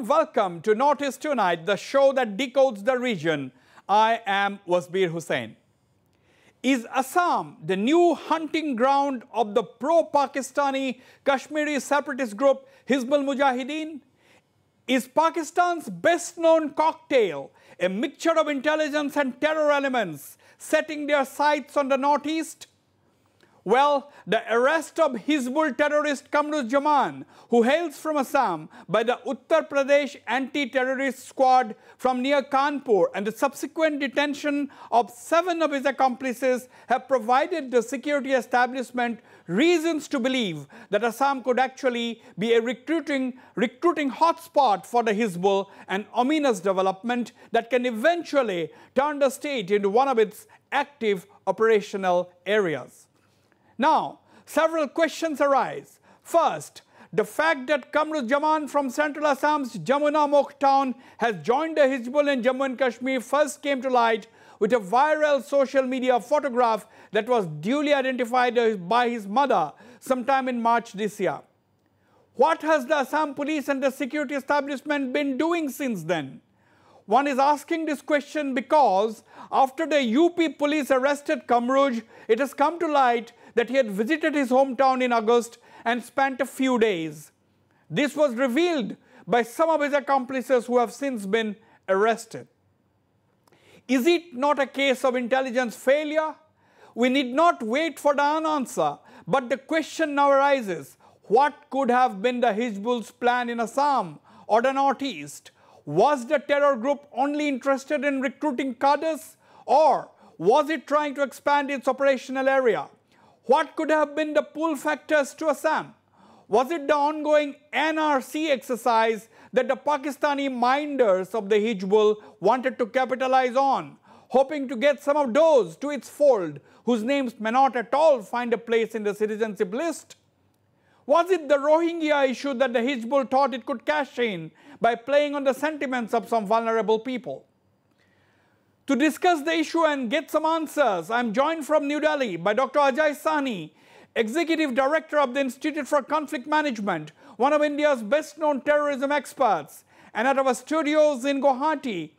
warm welcome to Notice Tonight, the show that decodes the region. I am Wasbir Hussain. Is Assam the new hunting ground of the pro-Pakistani Kashmiri separatist group Hizbul Mujahideen? Is Pakistan's best-known cocktail a mixture of intelligence and terror elements setting their sights on the northeast? Well, the arrest of Hizbul terrorist Kamruzzaman, who hails from Assam, by the Uttar Pradesh anti-terrorist squad from near Kanpur, and the subsequent detention of 7 of his accomplices have provided the security establishment reasons to believe that Assam could actually be a recruiting hotspot for the Hizbul, an ominous development that can eventually turn the state into one of its active operational areas. Now, several questions arise. First, the fact that Kamruzzaman from central Assam's Jamuna Mokh town has joined the Hizbul in Jammu and Kashmir first came to light with a viral social media photograph that was duly identified by his mother sometime in March this year. What has the Assam police and the security establishment been doing since then? One is asking this question because after the UP police arrested Kamruz, it has come to light that he had visited his hometown in August and spent a few days. This was revealed by some of his accomplices who have since been arrested. Is it not a case of intelligence failure? We need not wait for the unanswer, but the question now arises, what could have been the Hizbul's plan in Assam or the northeast? Was the terror group only interested in recruiting cadres, or was it trying to expand its operational area? What could have been the pull factors to Assam? Was it the ongoing NRC exercise that the Pakistani minders of the Hizbul wanted to capitalize on, hoping to get some of those to its fold whose names may not at all find a place in the citizenship list? Was it the Rohingya issue that the Hizbul thought it could cash in by playing on the sentiments of some vulnerable people? To discuss the issue and get some answers, I am joined from New Delhi by Dr. Ajay Sahni, Executive Director of the Institute for Conflict Management, one of India's best-known terrorism experts. And at our studios in Guwahati,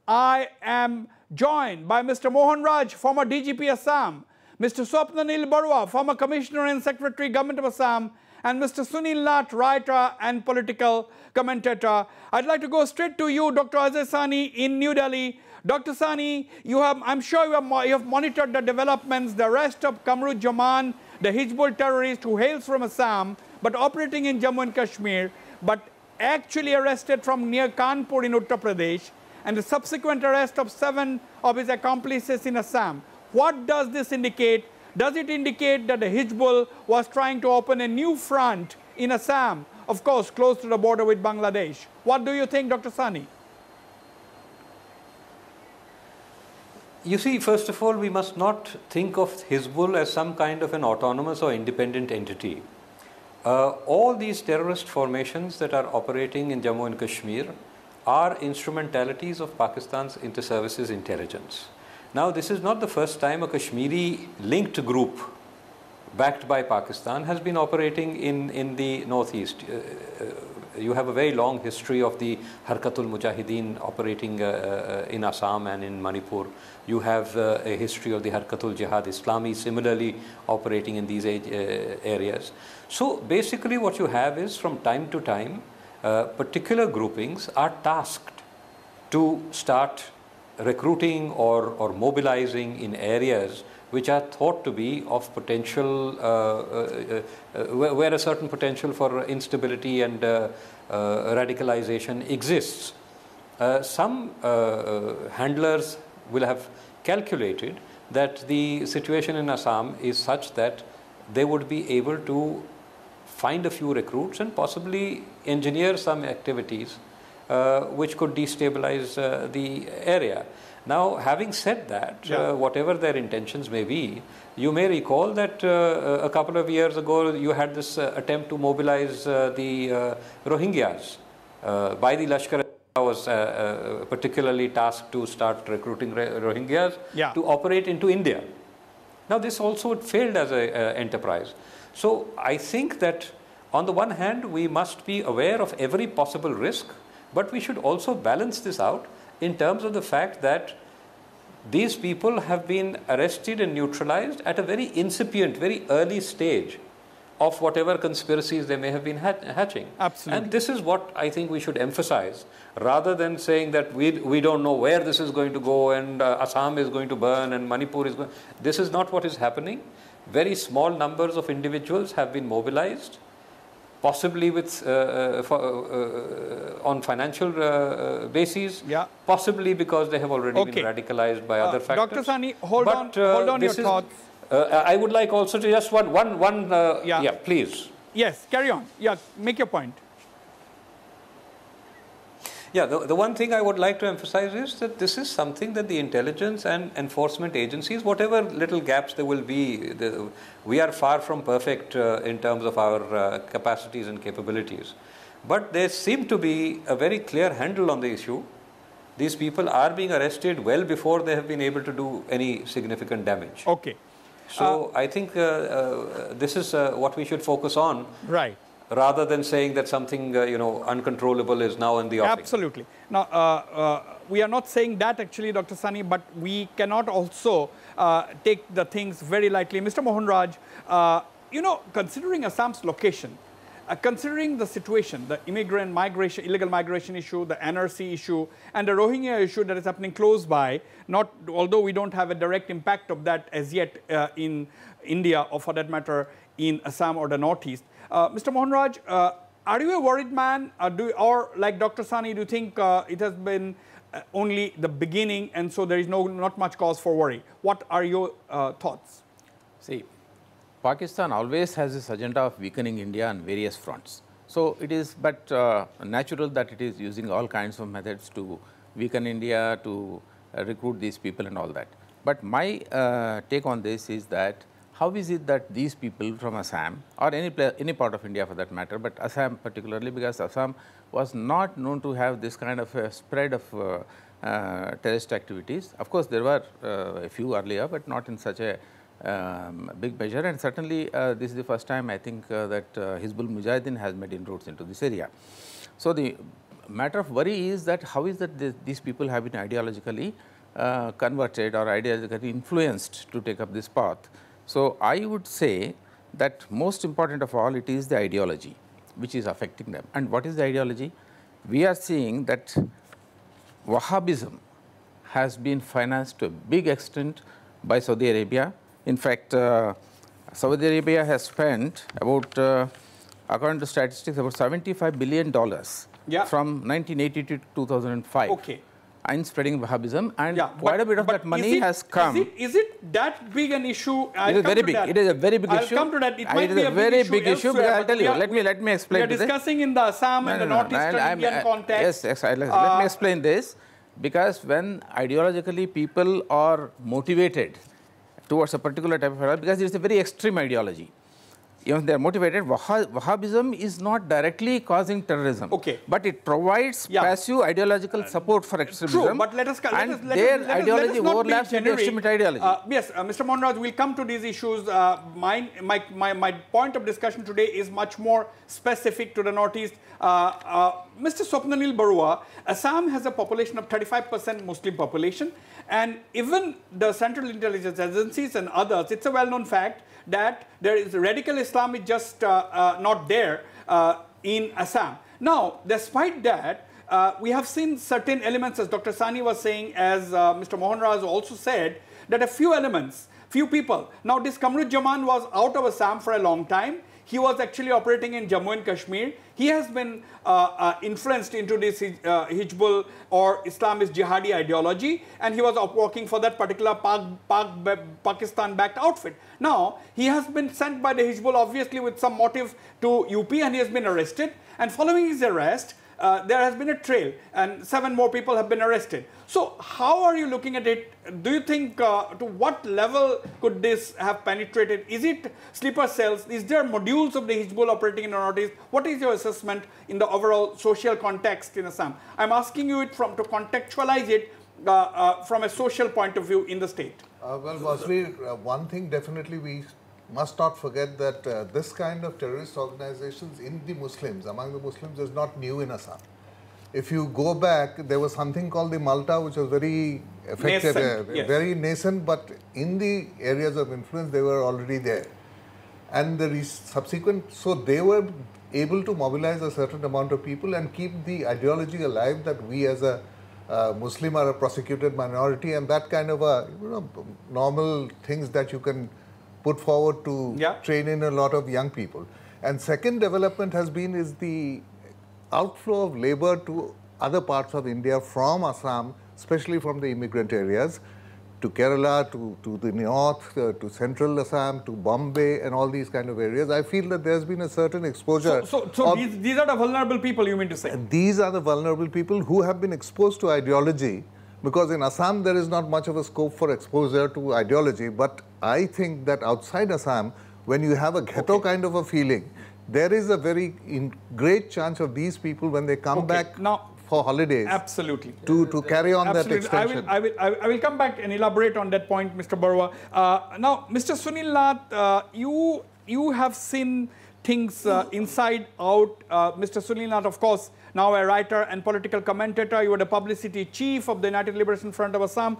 I am joined by Mr. Mohan Raj, former DGP Assam, Mr. Swapnanil Barua, former Commissioner and Secretary, Government of Assam, and Mr. Sunil Nath, writer and political commentator. I'd like to go straight to you, Dr. Ajay Sahni in New Delhi. Dr. Sahni, I'm sure you have monitored the developments, the arrest of Kamruzzaman, the Hizbul terrorist who hails from Assam, but operating in Jammu and Kashmir, but actually arrested from near Kanpur in Uttar Pradesh, and the subsequent arrest of 7 of his accomplices in Assam. What does this indicate? Does it indicate that the Hizbul was trying to open a new front in Assam, of course, close to the border with Bangladesh? What do you think, Dr. Sahni? You see, first of all, we must not think of Hizbul as some kind of an autonomous or independent entity. All these terrorist formations that are operating in Jammu and Kashmir are instrumentalities of Pakistan's inter-services intelligence. Now, this is not the first time a Kashmiri-linked group backed by Pakistan has been operating in the northeast. You have a very long history of the Harkatul Mujahideen operating in Assam and in Manipur. You have a history of the Harkatul Jihad Islami similarly operating in these areas. So basically what you have is, from time to time, particular groupings are tasked to start recruiting or mobilizing in areas which are thought to be of potential, where a certain potential for instability and radicalization exists. Some handlers will have calculated that the situation in Assam is such that they would be able to find a few recruits and possibly engineer some activities which could destabilize the area. Now, having said that, whatever their intentions may be, you may recall that a couple of years ago you had this attempt to mobilize the Rohingyas by the Lashkar. Was particularly tasked to start recruiting Rohingyas to operate into India. Now, this also failed as an enterprise. So, I think that on the one hand, we must be aware of every possible risk But we should also balance this out in terms of the fact that these people have been arrested and neutralized at a very incipient, very early stage of whatever conspiracies they may have been hatching. Absolutely. And this is what I think we should emphasize, rather than saying that we don't know where this is going to go and Assam is going to burn and Manipur is going. This is not what is happening. Very small numbers of individuals have been mobilized, possibly with on financial bases, possibly because they have already been radicalized by other factors. Dr. Sani, hold on your thoughts. I would like also to just please. Yes, carry on. Yeah, make your point. Yeah, the one thing I would like to emphasize is that this is something that the intelligence and enforcement agencies, whatever little gaps there will be, we are far from perfect in terms of our capacities and capabilities. But there seemed to be a very clear handle on the issue. These people are being arrested well before they have been able to do any significant damage. Okay. So I think this is what we should focus on. Right. Rather than saying that something uncontrollable is now in the offing. Absolutely. Now, we are not saying that actually, Dr. Sani, but we cannot also take the things very lightly. Mr. Mohan Raj, considering Assam's location, considering the situation, the illegal migration issue, the NRC issue, and the Rohingya issue that is happening close by, although we don't have a direct impact of that as yet in India, or for that matter in Assam or the Northeast. Mr. Mohan Raj, are you a worried man, or like Dr. Sani, do you think it has been only the beginning and so there is not much cause for worry? What are your thoughts? See, Pakistan always has this agenda of weakening India on various fronts. So it is but natural that it is using all kinds of methods to weaken India, to recruit these people and all that. But my take on this is that how is it that these people from Assam, or any part of India for that matter, but Assam particularly, because Assam was not known to have this kind of a spread of terrorist activities. Of course, there were a few earlier, but not in such a big measure. And certainly, this is the first time I think that Hizbul Mujahideen has made inroads into this area. So the matter of worry is that how is that these people have been ideologically converted or ideologically influenced to take up this path. So I would say that most important of all, it is the ideology which is affecting them. And what is the ideology? We are seeing that Wahhabism has been financed to a big extent by Saudi Arabia. In fact, Saudi Arabia has spent about, according to statistics, about $75 billion from 1980 to 2005. Okay. In spreading Wahhabism, and quite a bit of that money has come. Is it that big an issue? It is very big. It is a very big issue. I'll come to that. It might be a very big issue. But I'll tell you. Let me explain. We are discussing in the Assam and the northeastern Indian context. Yes, let me explain this. Because when ideologically people are motivated towards a particular type of, because it is a very extreme ideology. Even they are motivated, Wahhabism is not directly causing terrorism, but it provides passive ideological support for extremism. True, but their ideology overlaps with the extremist ideology. Yes, Mr. Mohan Raj, we'll come to these issues. My point of discussion today is much more specific to the Northeast. Mr. Swapnanil Barua, Assam has a population of 35% Muslim population, and even the Central Intelligence Agencies and others, it's a well-known fact that there is radical Islam is just not there in Assam. Now, despite that, we have seen certain elements, as Dr. Sani was saying, as Mr. Mohan Raj also said, that a few elements, few people. Now, this Kamruzzaman was out of Assam for a long time. He was actually operating in Jammu and Kashmir. He has been influenced into this Hizbul or Islamist jihadi ideology, and he was working for that particular Pakistan-backed outfit. Now, he has been sent by the Hizbul, obviously with some motive, to UP, and he has been arrested. And following his arrest, there has been a trail, and 7 more people have been arrested. So how are you looking at it? Do you think to what level could this have penetrated? Is it sleeper cells? Is there modules of the Hizbul operating in the Northeast? What is your assessment in the overall social context in Assam? I'm asking you to contextualize it from a social point of view in the state. Well, Wasbir, one thing definitely we must not forget that this kind of terrorist organizations in the Muslims, among the Muslims, is not new in Assam. if you go back, there was something called the Malta, which was very effective, Nascent, yes. very nascent, but in the areas of influence, they were already there. And the subsequent, so they were able to mobilize a certain amount of people and keep the ideology alive that we as a Muslim are a prosecuted minority, and that kind of a, normal things that you can put forward to train in a lot of young people. And second development has been is the outflow of labor to other parts of India from Assam, especially from the immigrant areas, to Kerala, to the north, to central Assam, to Bombay, and all these kind of areas. I feel that there's been a certain exposure. So these are the vulnerable people, you mean to say? These are the vulnerable people who have been exposed to ideology, because in Assam there is not much of a scope for exposure to ideology. But I think that outside Assam, when you have a ghetto kind of a feeling, there is a very great chance of these people, when they come back now for holidays, absolutely, to carry on that extension. I will come back and elaborate on that point, Mr. Barua. Now, Mr. Sunil Nath, you have seen things inside out. Mr. Sunil Nath, of course, now a writer and political commentator. You were the publicity chief of the United Liberation Front of Assam,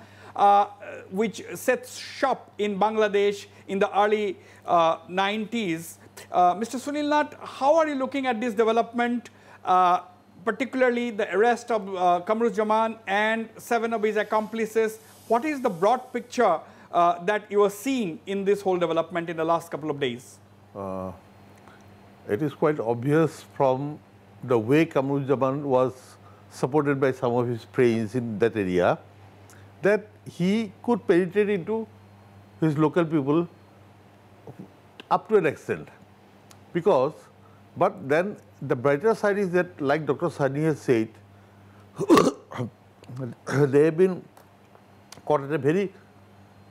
which sets shop in Bangladesh in the early 90s. Mr. Sunil Nath, how are you looking at this development, particularly the arrest of Kamruzzaman and 7 of his accomplices? What is the broad picture that you are seeing in this whole development in the last couple of days? It is quite obvious from the way Kamruzzaman was supported by some of his friends in that area that he could penetrate into his local people up to an extent. But then the brighter side is that, like Dr. Sani has said, they have been caught at a very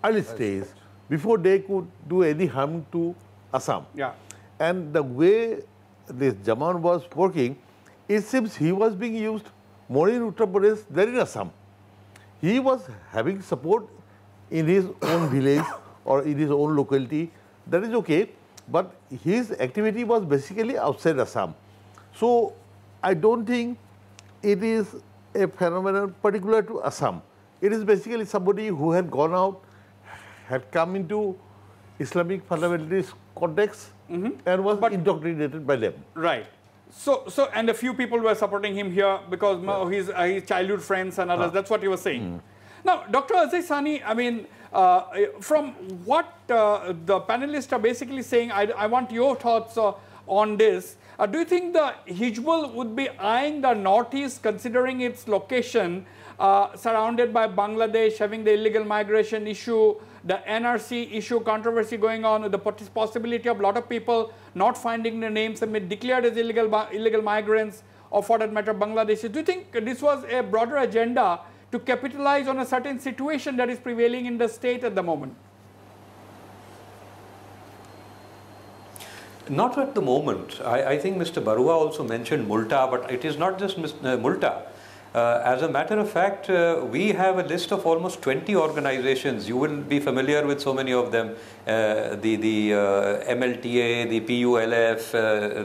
early stage before they could do any harm to Assam. And the way this Jaman was working, it seems he was being used more in Uttar Pradesh than in Assam. He was having support in his own village or in his own locality. That is okay. But his activity was basically outside Assam. So I don't think it is a phenomenon particular to Assam. It is basically somebody who had gone out, had come into Islamic fundamentalist context and was indoctrinated by them. Right. So and a few people were supporting him here because his childhood friends and others. That's what you were saying. Now, Dr. Azay Sani, I mean, from what the panelists are basically saying, I want your thoughts on this. Do you think the Hizbul would be eyeing the northeast, considering its location, surrounded by Bangladesh, having the illegal migration issue, the NRC issue, controversy going on, with the possibility of a lot of people not finding their names and being declared as illegal migrants, or for that matter, Bangladeshis? Do you think this was a broader agenda to capitalize on a certain situation that is prevailing in the state at the moment? Not at the moment. I think Mr. Barua also mentioned Multa, but it is not just Multa. As a matter of fact, we have a list of almost 20 organizations. You will be familiar with so many of them. The MLTA, the PULF,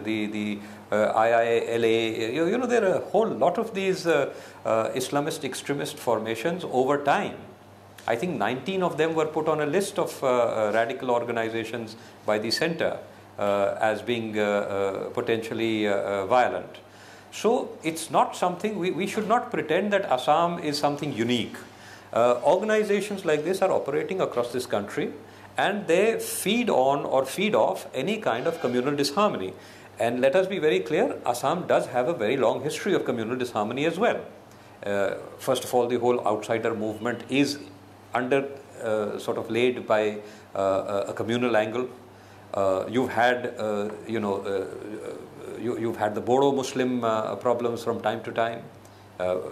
the IILA. You know, there are a whole lot of these Islamist extremist formations over time. I think 19 of them were put on a list of radical organizations by the center as being potentially violent. So it's not something, we should not pretend that Assam is something unique. Organizations like this are operating across this country, and they feed on or feed off any kind of communal disharmony. And let us be very clear, Assam does have a very long history of communal disharmony as well. First of all, the whole outsider movement is sort of laid by a communal angle. You've had, you've had the Bodo Muslim problems from time to time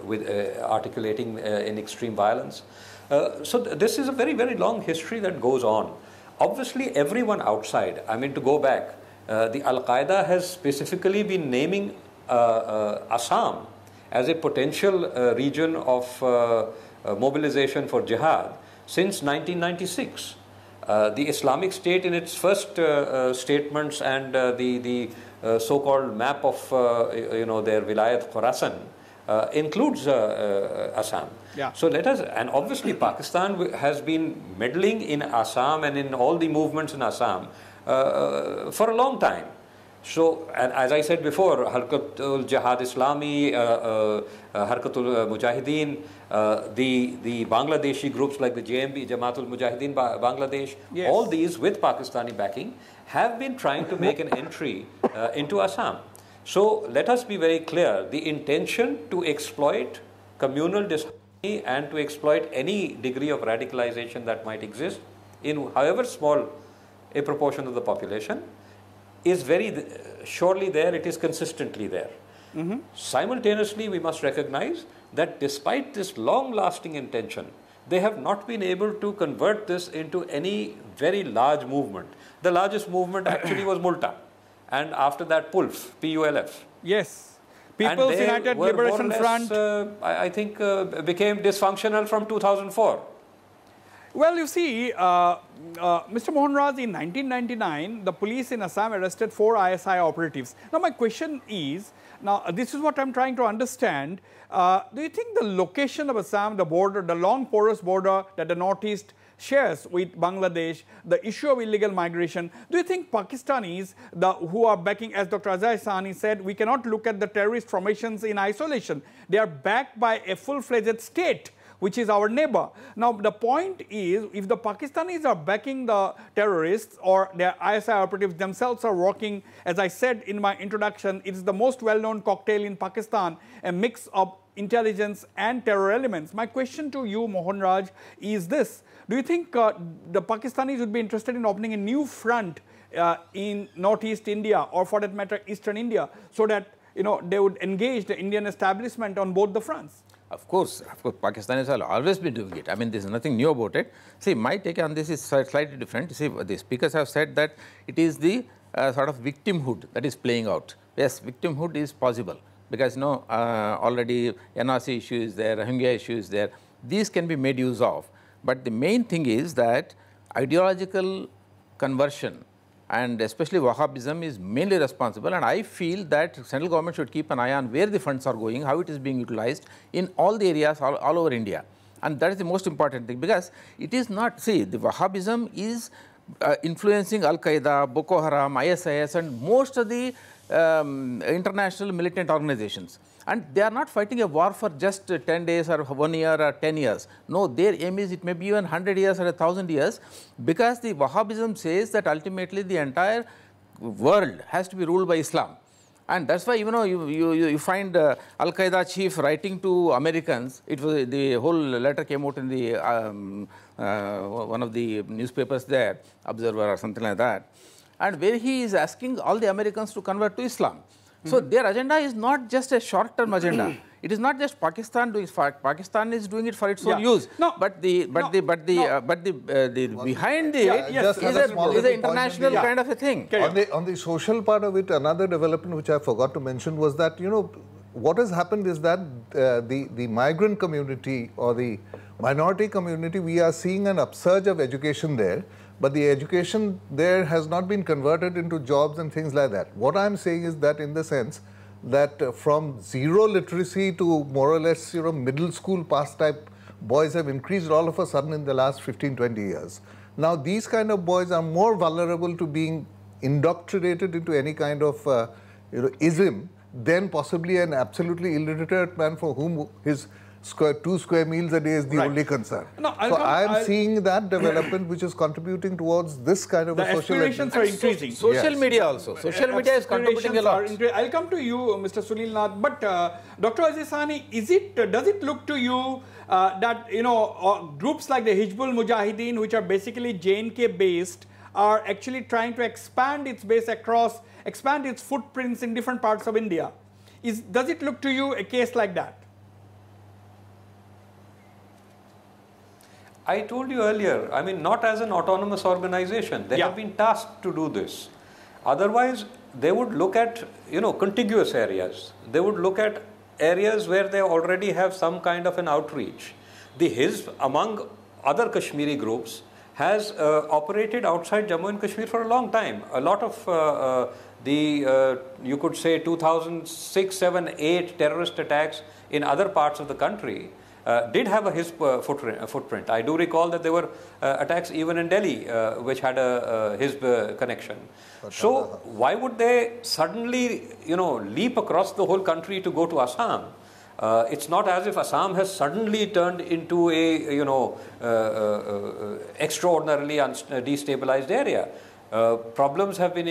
with articulating in extreme violence. So this is a very, very long history that goes on. Obviously, everyone outside, I mean, to go back, the Al-Qaeda has specifically been naming Assam as a potential region of mobilization for jihad since 1996. The Islamic State, in its first statements and the so-called map of their Vilayat Khorasan, includes Assam. Yeah. So let us, and obviously Pakistan has been meddling in Assam and in all the movements in Assam for a long time. So, and as I said before, Harkatul Jihad Islami, Harkatul Mujahideen, the Bangladeshi groups like the JMB, Jamaatul Mujahideen Bangladesh, yes, all these with Pakistani backing have been trying to make an entry into Assam. So let us be very clear, the intention to exploit communal disharmony and to exploit any degree of radicalization that might exist in however small a proportion of the population is very surely there, it is consistently there. Simultaneously, we must recognize that despite this long-lasting intention, they have not been able to convert this into any very large movement. The largest movement actually was Multa, and after that PULF, P-U-L-F. Yes. People's United Liberation Front. I think became dysfunctional from 2004. Well, you see, Mr. Mohan Raj, in 1999, the police in Assam arrested 4 ISI operatives. Now, my question is, now this is what I'm trying to understand. Do you think the location of Assam, the border, the long porous border that the Northeast shares with Bangladesh, the issue of illegal migration, do you think Pakistanis who are backing, as Dr. Ajay Sahni said, we cannot look at the terrorist formations in isolation. They are backed by a full-fledged state, which is our neighbor. Now, the point is, if the Pakistanis are backing the terrorists or their ISI operatives themselves are working, as I said in my introduction, it is the most well-known cocktail in Pakistan, a mix of intelligence and terror elements. My question to you, Mohan Raj, is this. Do you think the Pakistanis would be interested in opening a new front in Northeast India, or for that matter, Eastern India, so that they would engage the Indian establishment on both the fronts? Of course, Pakistanis have always been doing it. I mean, there is nothing new about it. See, my take on this is slightly different. See, the speakers have said that it is the sort of victimhood that is playing out. Yes, victimhood is possible because already NRC issue is there, Rohingya issue is there. These can be made use of. But the main thing is that ideological conversion and especially Wahhabism is mainly responsible, and I feel that central government should keep an eye on where the funds are going, how it is being utilized in all the areas all over India. And that is the most important thing, because it is not, see, the Wahhabism is influencing Al-Qaeda, Boko Haram, ISIS and most of the international militant organizations. And they are not fighting a war for just 10 days or 1 year or 10 years. No, their aim is it may be even 100 years or 1,000 years, because the Wahhabism says that ultimately the entire world has to be ruled by Islam. And that's why, you find Al-Qaeda chief writing to Americans. It was the whole letter came out in the one of the newspapers there, Observer or something like that, and where he is asking all the Americans to convert to Islam. So their agenda is not just a short-term agenda. It is not just Pakistan doing it. Pakistan is doing it for its own use. No, but the behind it is an international kind of a thing. On the social part of it, another development which I forgot to mention was that what has happened is that the migrant community or the minority community, we are seeing an upsurge of education there. But the education there has not been converted into jobs and things like that. What I'm saying is that in the sense that from zero literacy to more or less middle school pass type boys have increased all of a sudden in the last 15-20 years. Now these kind of boys are more vulnerable to being indoctrinated into any kind of ism than possibly an absolutely illiterate man for whom his 2 square meals a day is the only concern. No, so I'm seeing that development which is contributing towards this kind of a social aspirations are increasing. Social media also. Social media is contributing a lot. I'll come to you, Mr. Sunil Nath. But Dr. Ajay Sahni, does it look to you that groups like the Hizbul Mujahideen, which are basically JNK based, are actually trying to expand its base expand its footprints in different parts of India? Does it look to you a case like that? I told you earlier, I mean, not as an autonomous organization. They have been tasked to do this. Otherwise, they would look at, contiguous areas. They would look at areas where they already have some kind of an outreach. The Hizb, among other Kashmiri groups, has operated outside Jammu and Kashmir for a long time. A lot of the, you could say 2006, 7, 8 terrorist attacks in other parts of the country did have a Hizb footprint. I do recall that there were attacks even in Delhi which had a Hizb connection. So why would they suddenly, leap across the whole country to go to Assam? It's not as if Assam has suddenly turned into a, extraordinarily destabilized area. Problems have been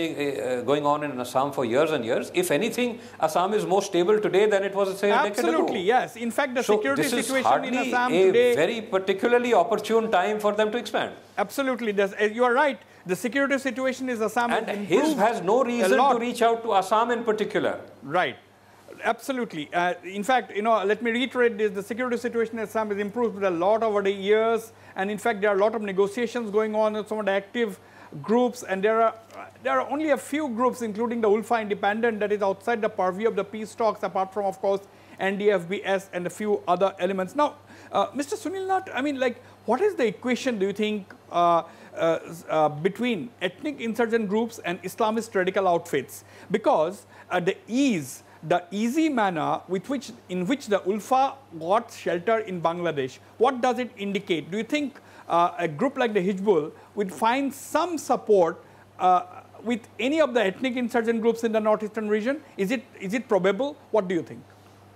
going on in Assam for years and years. If anything, Assam is more stable today than it was, say, a decade ago. Absolutely, yes. In fact, the security situation in Assam today today... is a very particularly opportune time for them to expand. Absolutely. You are right. The security situation in Assam and Hizb has no reason to reach out to Assam in particular. Right. Absolutely. In fact, let me reiterate this. The security situation in Assam has improved a lot over the years. And in fact, there are a lot of negotiations going on with some of the active groups, and there are only a few groups, including the Ulfa Independent, that is outside the purview of the peace talks, apart from, of course, NDFBS and a few other elements. Now, Mr. Sunil Nath, I mean, what is the equation, do you think, between ethnic insurgent groups and Islamist radical outfits? Because the easy manner in which the Ulfa got shelter in Bangladesh, what does it indicate? Do you think a group like the Hizbul would find some support with any of the ethnic insurgent groups in the northeastern region? Is it probable? What do you think?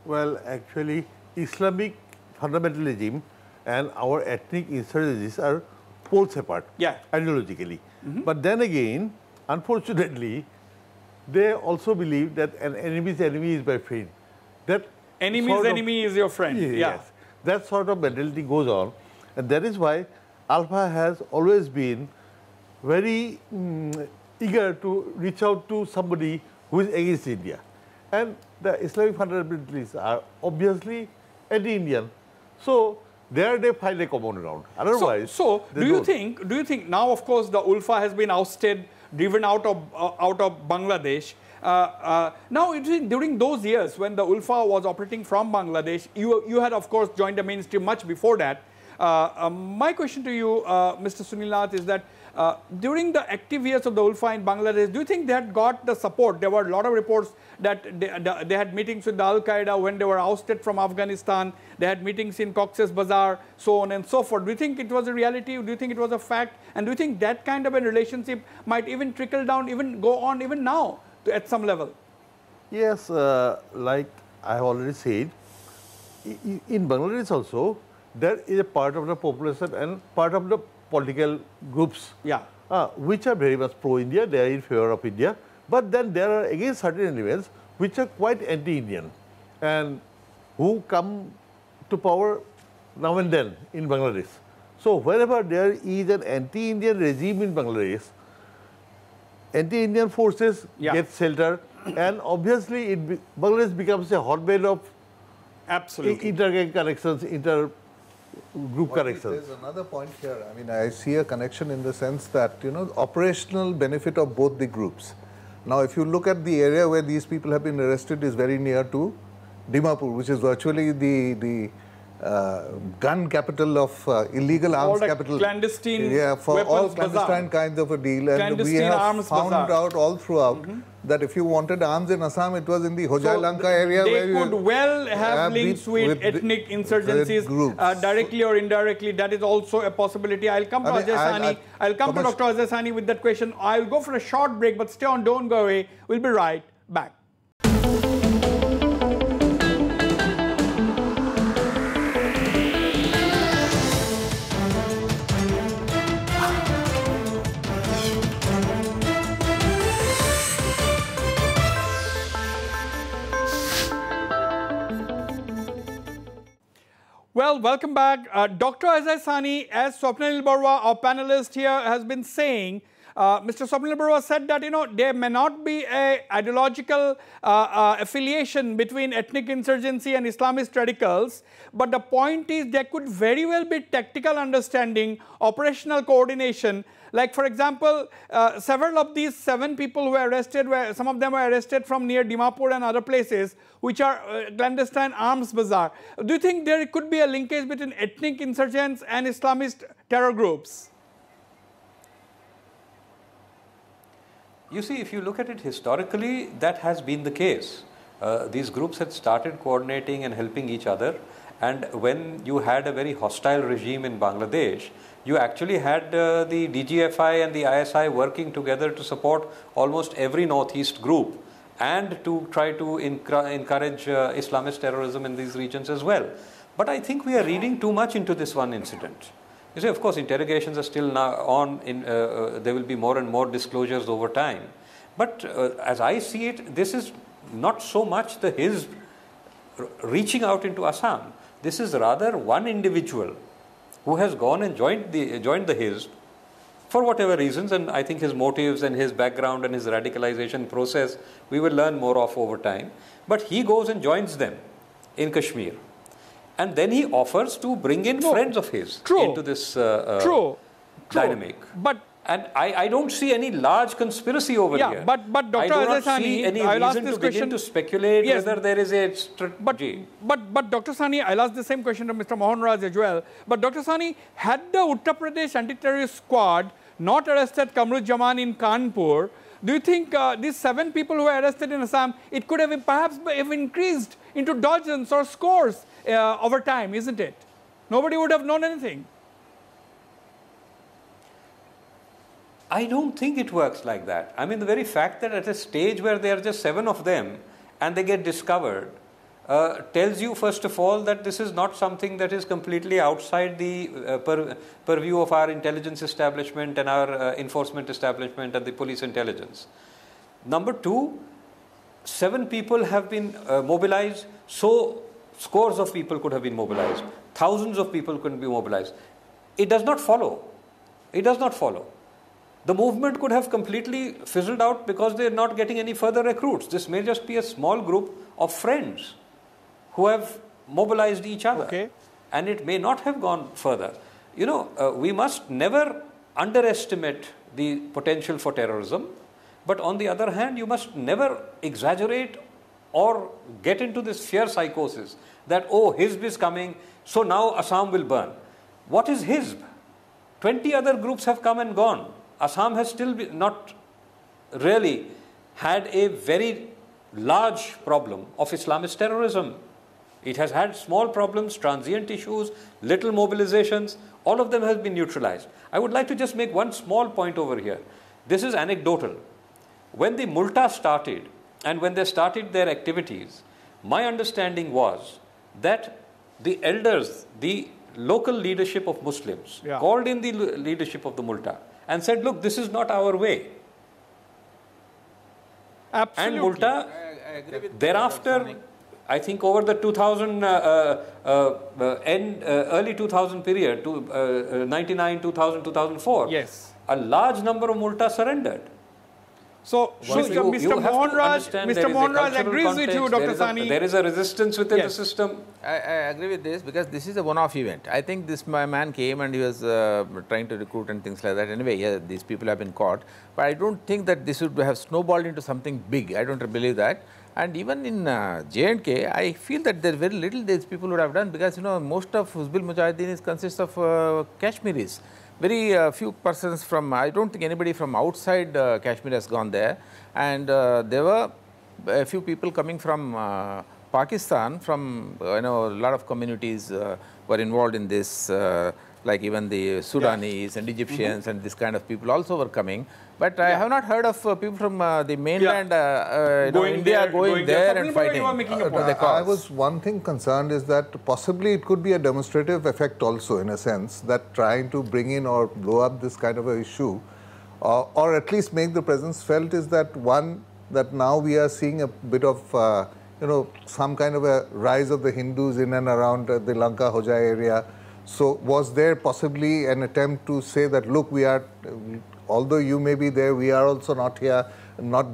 Well, actually, Islamic fundamentalism and our ethnic insurgencies are poles apart, ideologically. But then again, unfortunately, they also believe that an enemy's enemy is my friend. That enemy's enemy is your friend. Yes, that sort of mentality goes on, and that is why Alpha has always been very eager to reach out to somebody who is against India. And the Islamic fundamentalists are obviously anti-Indian. So there they find a common ground. Otherwise, do you think now, of course, the Ulfa has been ousted, driven out of Bangladesh. Now, during those years when the Ulfa was operating from Bangladesh, you had, of course, joined the mainstream much before that. My question to you, Mr. Sunil Nath, is that during the active years of the Ulfa in Bangladesh, do you think they had got the support? There were a lot of reports that they had meetings with the Al-Qaeda when they were ousted from Afghanistan. They had meetings in Cox's Bazar, so on and so forth. Do you think it was a reality? Do you think it was a fact? And do you think that kind of a relationship might even trickle down, even go on even now at some level? Yes, like I have already said, in Bangladesh also, there is a part of the population and part of the political groups which are very much pro-India, they are in favor of India. But then there are again certain elements which are quite anti-Indian and who come to power now and then in Bangladesh. So wherever there is an anti-Indian regime in Bangladesh, anti-Indian forces get shelter, and obviously Bangladesh becomes a hotbed of inter-gang connections, inter-group connections. There's another point here. I mean, I see a connection in the sense that, operational benefit of both the groups. Now, if you look at the area where these people have been arrested is very near to Dimapur, which is virtually the gun capital of illegal arms capital. Clandestine for all clandestine kinds of a deal. And we have found out all throughout that if you wanted arms in Assam, it was in the Hojai Lanka area. They could well have links with ethnic insurgencies directly or indirectly. That is also a possibility. I'll come to Ajay Sahni. I'll come to Dr. Ajay Sahni with that question. I'll go for a short break, but stay on, don't go away. We'll be right back. Well, welcome back. Dr. Ajay Sahni, as Swapnil Barua, our panelist here, has been saying, Mr. Swapnil Barua said that, there may not be an ideological affiliation between ethnic insurgency and Islamist radicals, but the point is there could very well be tactical understanding, operational coordination. Like, for example, several of these 7 people who were arrested, some of them were arrested from near Dimapur and other places, which are clandestine arms bazaar. Do you think there could be a linkage between ethnic insurgents and Islamist terror groups? You see, if you look at it historically, that has been the case. These groups had started coordinating and helping each other, and when you had a very hostile regime in Bangladesh, you actually had the DGFI and the ISI working together to support almost every Northeast group and to try to encourage Islamist terrorism in these regions as well. But I think we are reading too much into this one incident. You see, of course, interrogations are still now on. There will be more and more disclosures over time. But as I see it, this is not so much the Hizb reaching out into Assam. This is rather one individual who has gone and joined the Hizb for whatever reasons, and I think his motives and his background and his radicalization process we will learn more of over time. But he goes and joins them in Kashmir. And then he offers to bring in friends of his into this dynamic. And I don't see any large conspiracy over here. But Dr. I do not Sani, see any I'll ask reason this to question begin to speculate whether there is a strategy. But Dr. Sani, I'll ask the same question to Mr. Mohan Raj as well. But Dr. Sani, had the Uttar Pradesh anti-terrorist squad not arrested Kamrujaman in Kanpur, do you think these 7 people who were arrested in Assam, it could have perhaps increased into dozens or scores over time, isn't it? Nobody would have known anything. I don't think it works like that. I mean, the very fact that at a stage where there are just 7 of them and they get discovered tells you, first of all, that this is not something that is completely outside the purview of our intelligence establishment and our enforcement establishment and the police intelligence. Number 2, 7 people have been mobilized, so scores of people could have been mobilized. Thousands of people could be mobilized. It does not follow. It does not follow. The movement could have completely fizzled out because they are not getting any further recruits. This may just be a small group of friends who have mobilized each other. Okay. And it may not have gone further. You know, we must never underestimate the potential for terrorism. But on the other hand, you must never exaggerate or get into this fear psychosis that, oh, Hizb is coming, so now Assam will burn. What is Hizb? 20 other groups have come and gone. Assam has still not really had a very large problem of Islamist terrorism. It has had small problems, transient issues, little mobilizations. All of them have been neutralized. I would like to just make one small point over here. This is anecdotal. When the Multa started and when they started their activities, my understanding was that the elders, the local leadership of Muslims, called in the leadership of the Multa and said, look, this is not our way. Absolutely. And Multa, thereafter, I think over the early 2000 period, to 99, 2000, 2004, yes, a large number of Multa surrendered. So, Mr. Mohan Raj agrees with you, Dr. Sani. There is a resistance within the system. I agree with this because this is a one-off event. I think this man came and he was trying to recruit and things like that. Anyway, yeah, these people have been caught. But I don't think that this would have snowballed into something big. I don't believe that. And even in J&K, I feel that there is very little these people would have done because, you know, most of Hizbul Mujahideen consists of Kashmiris. Very few persons from, I don't think anybody from outside Kashmir has gone there. And there were a few people coming from Pakistan, from, a lot of communities were involved in this, like even the Sudanese and Egyptians and this kind of people also were coming. But I have not heard of people from the mainland, India going there and fighting. I was one thing concerned is that possibly it could be a demonstrative effect also, in a sense, that trying to bring in or blow up this kind of a issue, or at least make the presence felt, is that one, that now we are seeing a bit of, some kind of a rise of the Hindus in and around the Lanka, Hoja area. So was there possibly an attempt to say that, look, we are, although you may be there, we are also not here.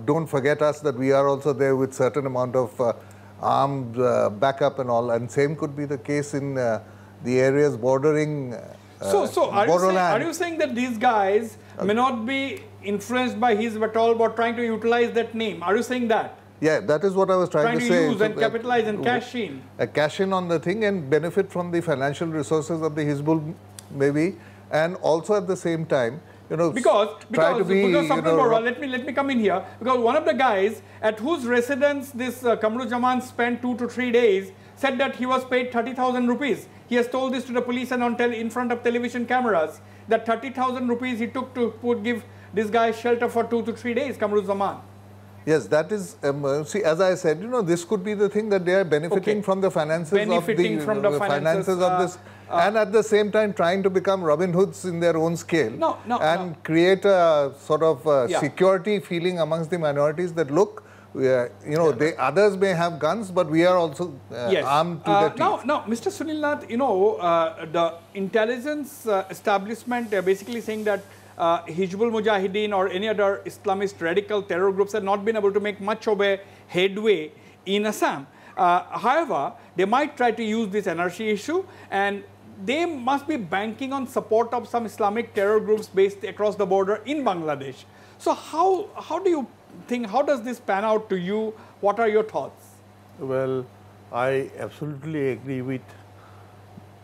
Don't forget us, that we are also there with certain amount of armed backup and all. And same could be the case in the areas bordering So are you saying that these guys may not be influenced by Hizb at all, but trying to utilize that name? Are you saying that? Yeah, that is what I was trying to say. Use and capitalize and cash in. Cash in on the thing and benefit from the financial resources of the Hizbul, maybe. And also at the same time, because Bora, let me come in here, because one of the guys at whose residence this Kamruzaman spent 2 to 3 days said that he was paid 30,000 rupees. He has told this to the police and in front of television cameras that 30,000 rupees he took to give this guy shelter for 2 to 3 days, Kamruzaman. Yes, that is, see, as I said, this could be the thing that they are benefiting from the finances of this, and at the same time trying to become Robin Hoods in their own scale create a sort of security feeling amongst the minorities that look, others may have guns, but we are also armed to the teeth. Now, Mr. Sunil Nath, the intelligence establishment basically saying that Hizbul Mujahideen or any other Islamist radical terror groups have not been able to make much of a headway in Assam. However, they might try to use this NRC issue, and they must be banking on support of some Islamic terror groups based across the border in Bangladesh. So how do you think, how does this pan out to you? What are your thoughts? Well, I absolutely agree with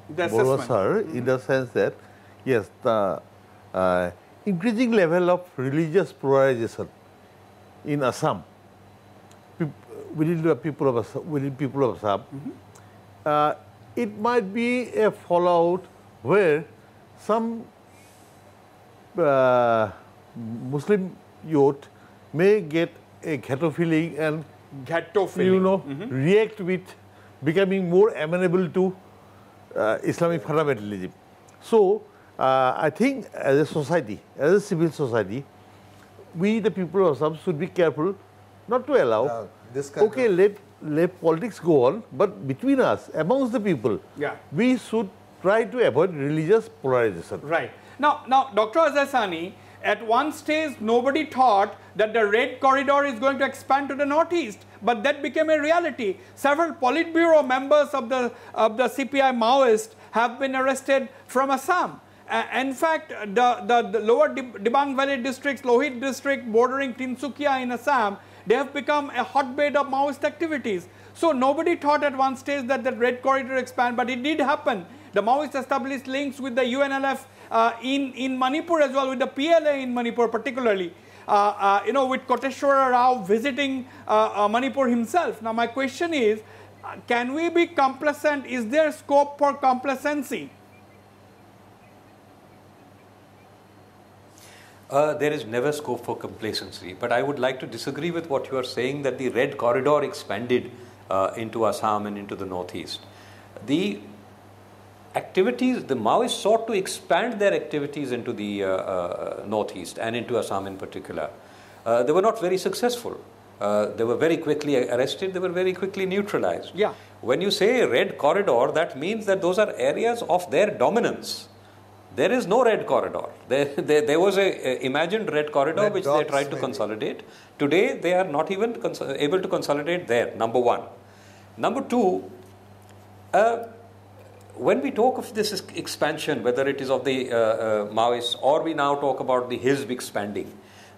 Bora sir in the sense that, yes, the increasing level of religious polarization in Assam, within the people of Assam, it might be a fallout where some Muslim youth may get a ghetto feeling and react with becoming more amenable to Islamic fundamentalism. So, I think as a society, as a civil society, we the people of Assam should be careful not to allow, let politics go on, but between us, amongst the people, we should try to avoid religious polarization. Right. Now Dr. Azasani, at one stage, nobody thought that the Red Corridor is going to expand to the northeast, but that became a reality. Several Politburo members of the CPI Maoists have been arrested from Assam. In fact, the lower Dibang Valley districts, Lohit district bordering Tinsukia in Assam, they have become a hotbed of Maoist activities. So nobody thought at one stage that the Red Corridor expand, but it did happen. The Maoists established links with the UNLF in Manipur as well, with the PLA in Manipur particularly. With Koteshwara Rao visiting Manipur himself. Now my question is, can we be complacent? Is there scope for complacency? There is never scope for complacency, but I would like to disagree with what you are saying that the Red Corridor expanded into Assam and into the northeast. The activities, the Maoists sought to expand their activities into the northeast and into Assam in particular. They were not very successful. They were very quickly arrested, they were very quickly neutralized. Yeah. When you say Red Corridor, that means that those are areas of their dominance. There is no Red Corridor. There was a imagined Red Corridor which they tried to consolidate. Today, they are not even able to consolidate there, number one. Number two, when we talk of this expansion, whether it is of the Maoists or we now talk about the Hizb expanding,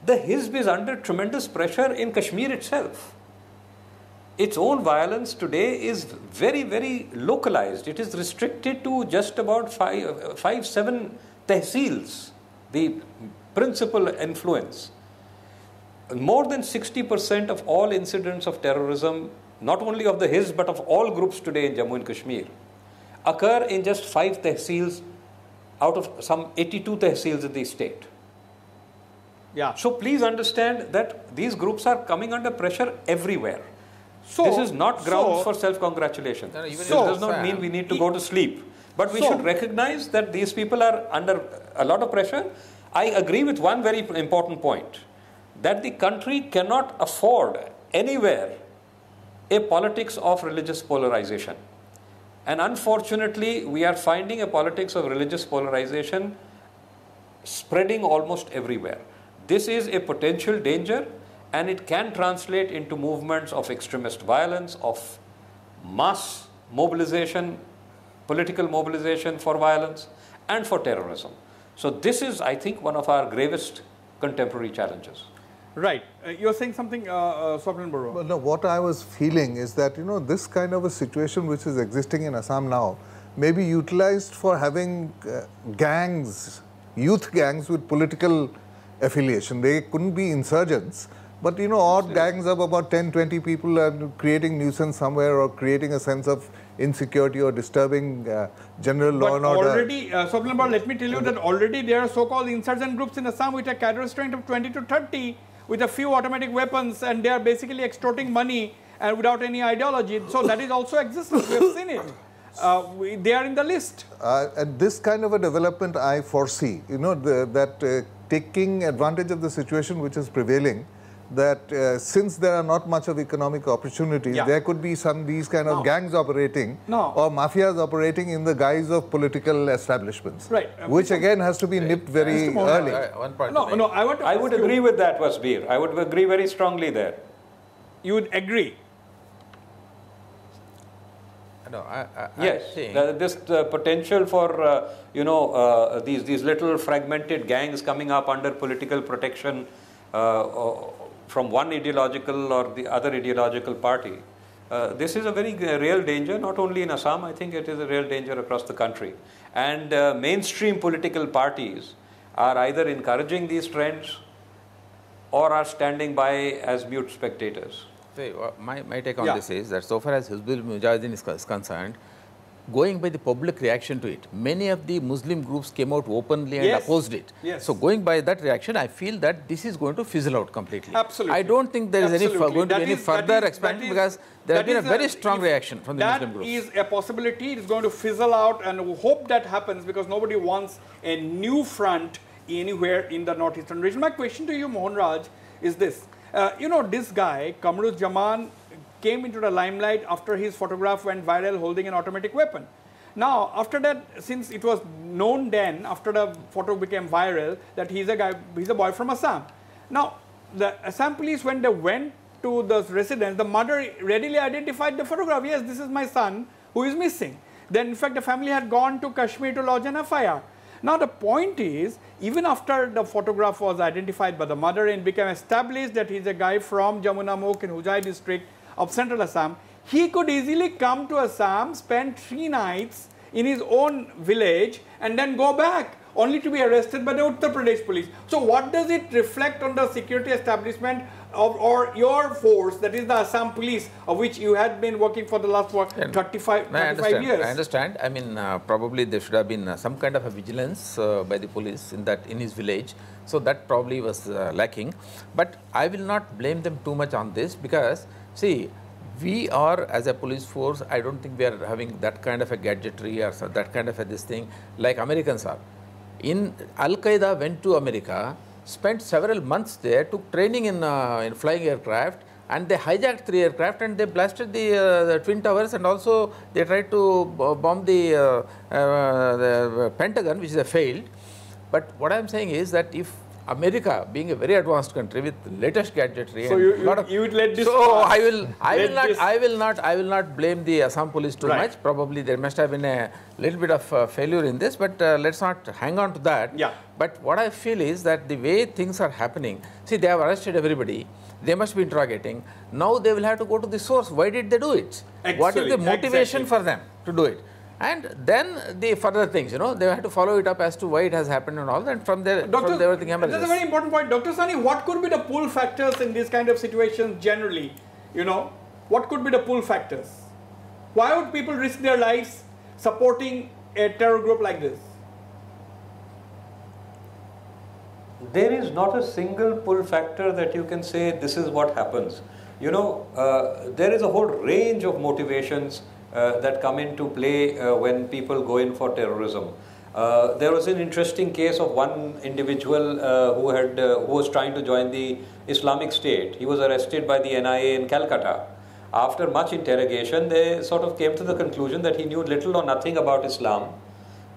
the Hizb is under tremendous pressure in Kashmir itself. Its own violence today is very, very localized. It is restricted to just about 5-7 tehsils, the principal influence. More than 60% of all incidents of terrorism, not only of the Hizb but of all groups today in Jammu and Kashmir, occur in just 5 tehsils out of some 82 tehsils in the state. Yeah. So please understand that these groups are coming under pressure everywhere. So, this is not grounds for self-congratulation. This does not mean we need to go to sleep. But we should recognize that these people are under a lot of pressure. I agree with one very important point, that the country cannot afford anywhere a politics of religious polarization. And unfortunately, we are finding a politics of religious polarization spreading almost everywhere. This is a potential danger, and it can translate into movements of extremist violence, of mass mobilization, political mobilization for violence, and for terrorism. So this is, I think, one of our gravest contemporary challenges. Right. You're saying something, Swapnil Bora? Well, no, what I was feeling is that, this kind of a situation which is existing in Assam now may be utilized for having gangs youth gangs with political affiliation. They couldn't be insurgents. But, you know, odd gangs of about 10, 20 people are creating nuisance somewhere or creating a sense of insecurity or disturbing general law and order. Already, let me tell you that already there are so-called insurgent groups in Assam with a cadre strength of 20 to 30 with a few automatic weapons, and they are basically extorting money and without any ideology. So that is also existing. We have seen it. They are in the list. And this kind of a development I foresee, you know, that taking advantage of the situation which is prevailing, that since there are not much of economic opportunities, there could be these kind of gangs operating or mafias operating in the guise of political establishments, which again has to be nipped very early. I would agree with that, Wasbir. I would agree very strongly there. You would agree? No, yes, this potential for these little fragmented gangs coming up under political protection from one ideological or the other ideological party. This is a very real danger, not only in Assam. I think it is a real danger across the country. And mainstream political parties are either encouraging these trends or are standing by as mute spectators. My take on this is that so far as Hizbul Mujahideen is concerned, going by the public reaction to it, many of the Muslim groups came out openly and opposed it. So going by that reaction, I feel that this is going to fizzle out completely. Absolutely. I don't think there is going to be any further expansion because there has been a very strong reaction from the Muslim groups. That is a possibility. It is going to fizzle out, and we hope that happens because nobody wants a new front anywhere in the northeastern region. My question to you, Mohan Raj, is this. You know, this guy, Kamruz-Zaman, came into the limelight after his photograph went viral holding an automatic weapon. Now, after that, since it was known then, after the photo became viral, that he's a boy from Assam. Now, the Assam police, when they went to the residence, the mother readily identified the photograph. Yes, this is my son who is missing. Then, in fact, the family had gone to Kashmir to lodge an FIR. Now, the point is, even after the photograph was identified by the mother and became established that he's a guy from Jamuna Mukh in Huzai district of central Assam, he could easily come to Assam, spend 3 nights in his own village and then go back, only to be arrested by the Uttar Pradesh police. So what does it reflect on the security establishment of or your force, that is the Assam police, of which you had been working for the last 35 years? I understand. I mean, probably there should have been some kind of a vigilance by the police in his village. So that probably was lacking. But I will not blame them too much on this because, see, we are, as a police force, I don't think we are having that kind of a gadgetry or that kind of a this thing like Americans are. Al-Qaeda went to America, spent several months there, took training in flying aircraft, and they hijacked 3 aircraft and they blasted the Twin Towers, and also they tried to bomb the Pentagon, which is failed. But what I am saying is that if America, being a very advanced country with latest gadgetry, so you would let this. So I will not blame the Assam police too much. Probably there must have been a little bit of failure in this, but let's not hang on to that. But what I feel is that the way things are happening, see, they have arrested everybody. They must be interrogating. Now they will have to go to the source. Why did they do it? What is the motivation for them to do it? And then the further things, you know, they have to follow it up as to why it has happened and all, and from there, everything emerges. That's a very important point. Dr. Sani, what could be the pull factors in these kind of situations generally? You know, what could be the pull factors? Why would people risk their lives supporting a terror group like this? There is not a single pull factor that you can say this is what happens. You know, there is a whole range of motivations that come into play when people go in for terrorism. There was an interesting case of one individual who was trying to join the Islamic State. He was arrested by the NIA in Calcutta. After much interrogation, they sort of came to the conclusion that he knew little or nothing about Islam,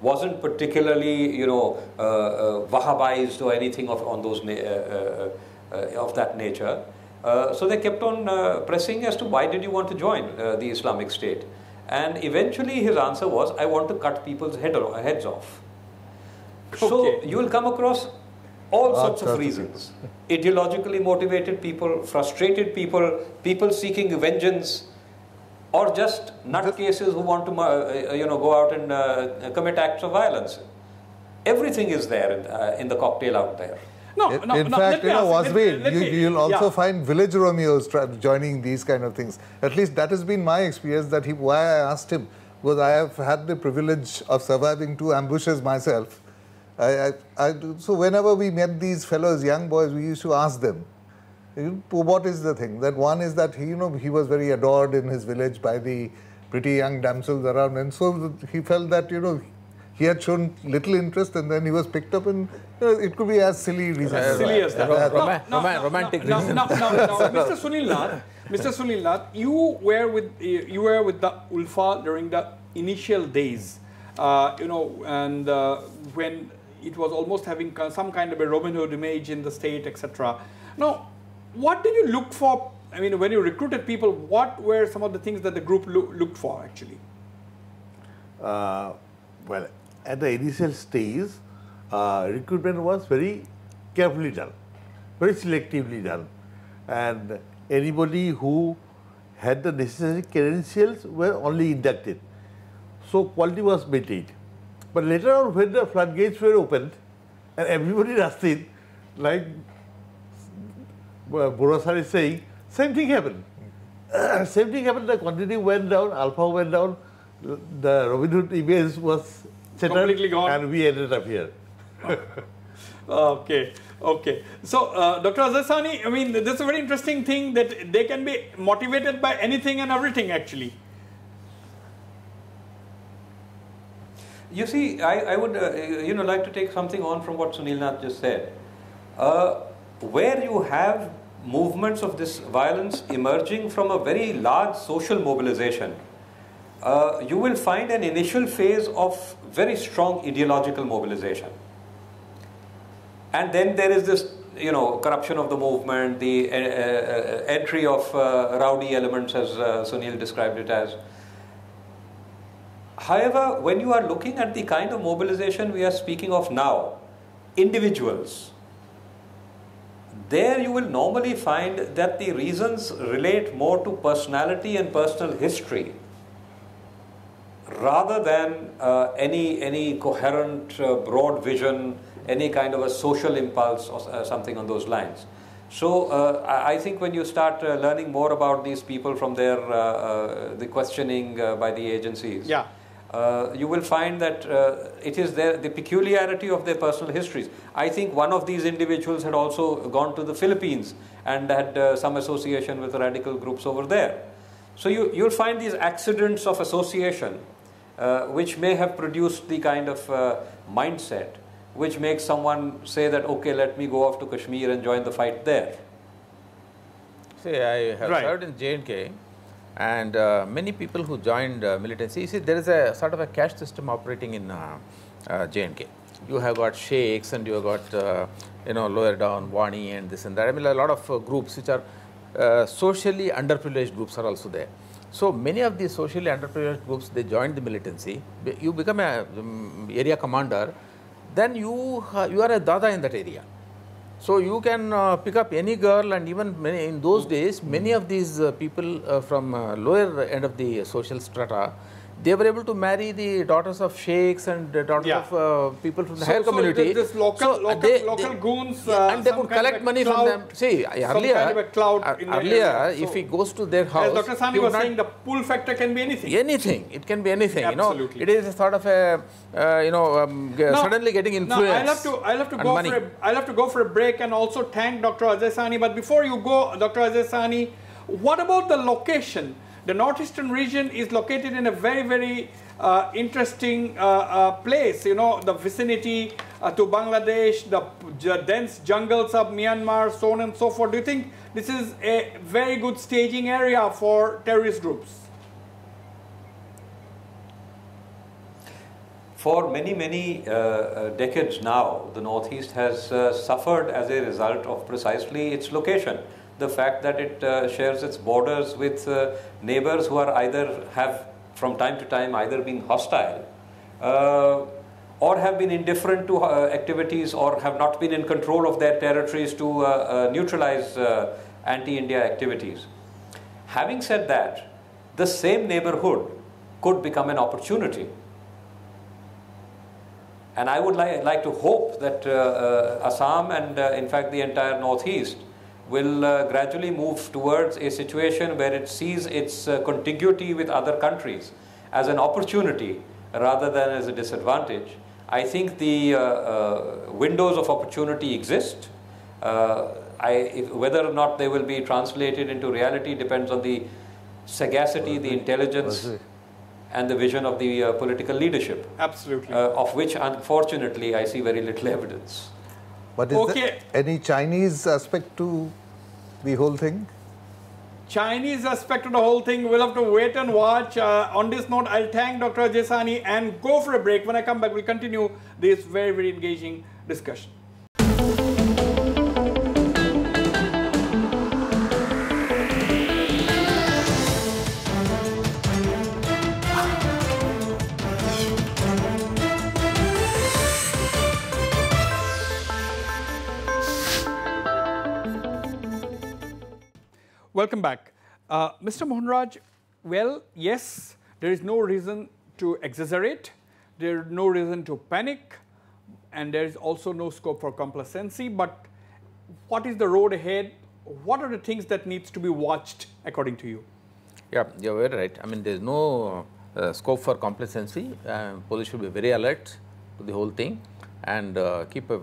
wasn't particularly, you know, Wahhabized or anything of that nature. So they kept on pressing as to why did you want to join the Islamic State? And eventually his answer was, I want to cut people's heads off. Okay. So you will come across all sorts of reasons. Ideologically motivated people, frustrated people, people seeking vengeance, or just nutcases who want to go out and commit acts of violence. Everything is there in the cocktail out there. In fact, Wasbir, you'll also find village Romeos joining these kind of things. At least that has been my experience. Why I asked him, because I have had the privilege of surviving 2 ambushes myself. So whenever we met these fellows, young boys, we used to ask them, what is the thing? That one is that he was very adored in his village by the pretty young damsels around, and so he felt that he had shown little interest, and then he was picked up, and it could be as silly reasons. Silly as that. Romantic reason. Mr. Sunil Nath, you were with the Ulfa during the initial days, and when it was almost having some kind of a Robin Hood image in the state, etc. Now, what did you look for? I mean, when you recruited people, what were some of the things that the group looked for actually? Well, at the initial stage, recruitment was very carefully done, very selectively done, and anybody who had the necessary credentials were only inducted. So quality was maintained. But later on, when the floodgates were opened and everybody rushed in, like Borasar is saying, same thing happened. Same thing happened, the quantity went down, alpha went down, the Robin Hood image was completely gone, and we ended up here. Okay. So, Dr. Azasani, I mean, this is a very interesting thing that they can be motivated by anything and everything actually. You see, I would like to take something on from what Sunil Nath just said. Where you have movements of this violence emerging from a very large social mobilization, you will find an initial phase of very strong ideological mobilization. And then there is this, corruption of the movement, the entry of rowdy elements, as Sunil described it as. However, when you are looking at the kind of mobilization we are speaking of now, individuals, there you will normally find that the reasons relate more to personality and personal history rather than any coherent, broad vision, any kind of a social impulse or something on those lines. So I think when you start learning more about these people from the questioning by the agencies, you will find that it is the peculiarity of their personal histories. I think one of these individuals had also gone to the Philippines and had some association with radical groups over there. So you'll find these accidents of association which may have produced the kind of mindset which makes someone say that, okay, let me go off to Kashmir and join the fight there. See, I have served in J&K, and many people who joined militancy, you see, there is a sort of a caste system operating in J&K. You have got sheikhs and you have got, lower down, Wani and this and that. I mean, a lot of groups which are socially underprivileged groups are also there. So many of these socially underprivileged groups, they joined the militancy. You become a area commander, then you are a dada in that area. So you can pick up any girl, and even in those days, many of these people from lower end of the social strata, they were able to marry the daughters of sheikhs and the daughters of people from the higher community. This local goons, and they could collect money from them. See, earlier, if he goes to their house, as Dr. Sani was saying, the pull factor can be anything. Anything, it can be anything. Absolutely. It is a sort of a suddenly getting influence. I'll have to go for a break and also thank Dr. Ajay Sani. But before you go, Dr. Ajay Sani, what about the location? The northeastern region is located in a very, very interesting place. The vicinity to Bangladesh, the dense jungles of Myanmar, so on and so forth. Do you think this is a very good staging area for terrorist groups? For many, many decades now, the Northeast has suffered as a result of precisely its location. The fact that it shares its borders with neighbors who are have from time to time either been hostile or have been indifferent to activities or have not been in control of their territories to neutralize anti-India activities. Having said that, the same neighborhood could become an opportunity. And I would like to hope that Assam and in fact the entire northeast will gradually move towards a situation where it sees its contiguity with other countries as an opportunity rather than as a disadvantage. I think the windows of opportunity exist. Whether or not they will be translated into reality depends on the sagacity, the intelligence, and the vision of the political leadership. Absolutely. Of which, unfortunately, I see very little evidence. But is there any Chinese aspect to the whole thing? Chinese aspect of the whole thing, we'll have to wait and watch. On this note, I'll thank Dr. Jesani and go for a break. When I come back, we'll continue this very, very engaging discussion. Welcome back. Mr. Mohanraj, well, yes, there is no reason to exaggerate, there is no reason to panic, and there is also no scope for complacency, but what is the road ahead? What are the things that needs to be watched according to you? Yeah, you're very right. I mean, there is no scope for complacency. Police should be very alert to the whole thing and keep a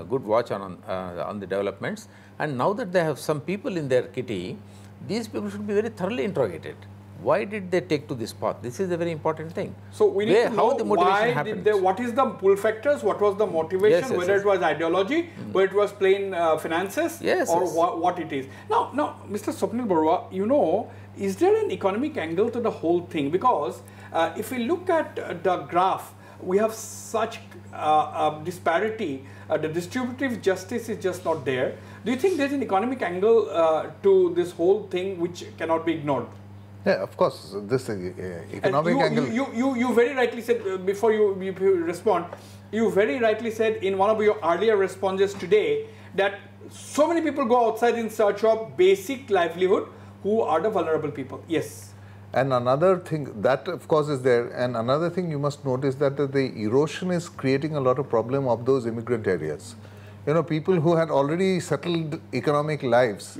good watch on the developments. And now that they have some people in their kitty, these people should be very thoroughly interrogated. Why did they take to this path? This is a very important thing. So we need to know why did they, what is the pull factors, what was the motivation, whether it was ideology, whether it was plain finances, or what it is. Now, Mr. Swapnil Barua, you know, is there an economic angle to the whole thing? Because if we look at the graph, we have such disparity. The distributive justice is just not there. Do you think there's an economic angle to this whole thing which cannot be ignored? Yeah, of course, this economic angle. You very rightly said, before you respond, you very rightly said in one of your earlier responses today that so many people go outside in search of basic livelihood who are the vulnerable people. Yes. And another thing, that of course is there, and another thing you must notice that the erosion is creating a lot of problem of those immigrant areas. You know, people who had already settled economic lives,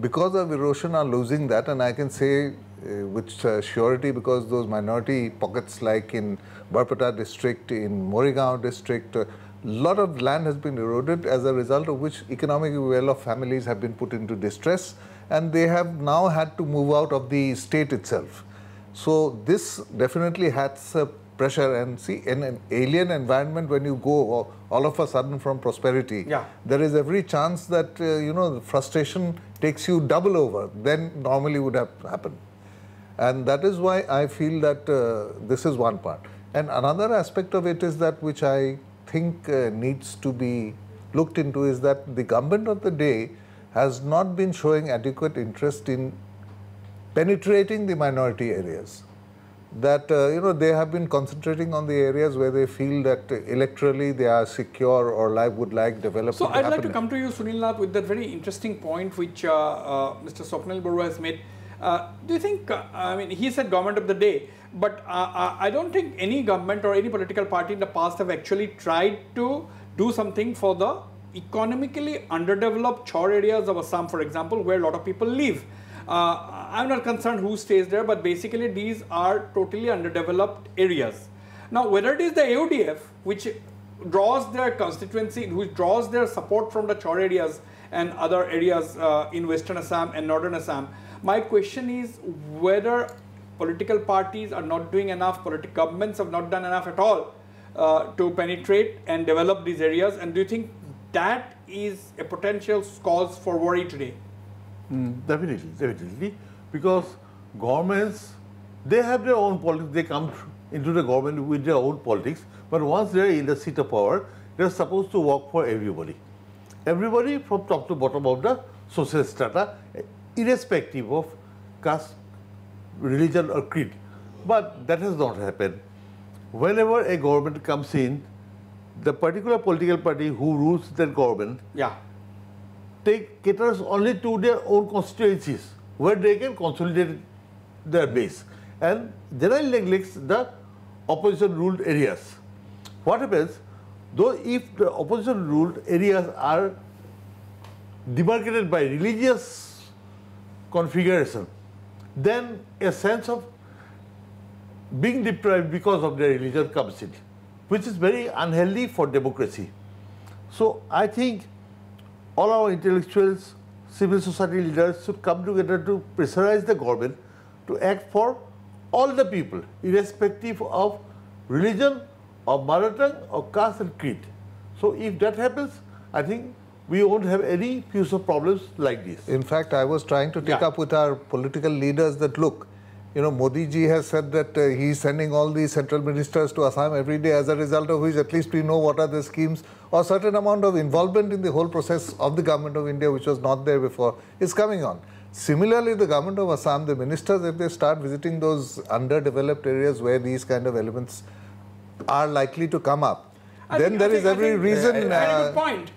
because of erosion are losing that, and I can say with surety because those minority pockets like in Barpeta district, in Morigaon district, a lot of land has been eroded, as a result of which economic well-off families have been put into distress, and they have now had to move out of the state itself. So this definitely has a pressure, and see, in an alien environment, when you go all of a sudden from prosperity, there is every chance that you know, the frustration takes you double over than normally would have happened. And that is why I feel that this is one part. And another aspect of it is that which I think needs to be looked into is that the government of the day has not been showing adequate interest in penetrating the minority areas. That you know, they have been concentrating on the areas where they feel that electorally they are secure or would like development. So I'd like to come to you, Sunil Nath, with that very interesting point which Mr. Swapnil Barua has made. Do you think, I mean, he said government of the day, but I don't think any government or any political party in the past have actually tried to do something for the economically underdeveloped chore areas of Assam, for example, where a lot of people live. I'm not concerned who stays there, but basically these are totally underdeveloped areas. Now, whether it is the AODF, which draws their constituency, which draws their support from the chore areas and other areas in Western Assam and Northern Assam, my question is whether political parties are not doing enough, political governments have not done enough at all to penetrate and develop these areas, and do you think that is a potential cause for worry today? Definitely, because governments, they have their own politics, they come into the government with their own politics, but once they are in the seat of power, they are supposed to work for everybody. Everybody from top to bottom of the social strata, irrespective of caste, religion or creed. But that has not happened. Whenever a government comes in, the particular political party who rules that government caters only to their own constituencies, where they can consolidate their base, and generally neglects the opposition ruled areas. what happens, though if the opposition ruled areas are demarcated by religious configuration, then a sense of being deprived because of their religion comes in, which is very unhealthy for democracy. So I think all our intellectuals, civil society leaders should come together to pressurize the government to act for all the people, irrespective of religion, of mother tongue, or caste and creed. So if that happens, I think we won't have any future problems like this. In fact, I was trying to take up with our political leaders that, look, you know, Modi ji has said that he is sending all these central ministers to Assam every day, as a result of which at least we know what are the schemes, or certain amount of involvement in the whole process of the government of India, which was not there before, is coming on. Similarly, the government of Assam, the ministers, if they start visiting those underdeveloped areas where these kind of elements are likely to come up, then there is every reason. Very good point.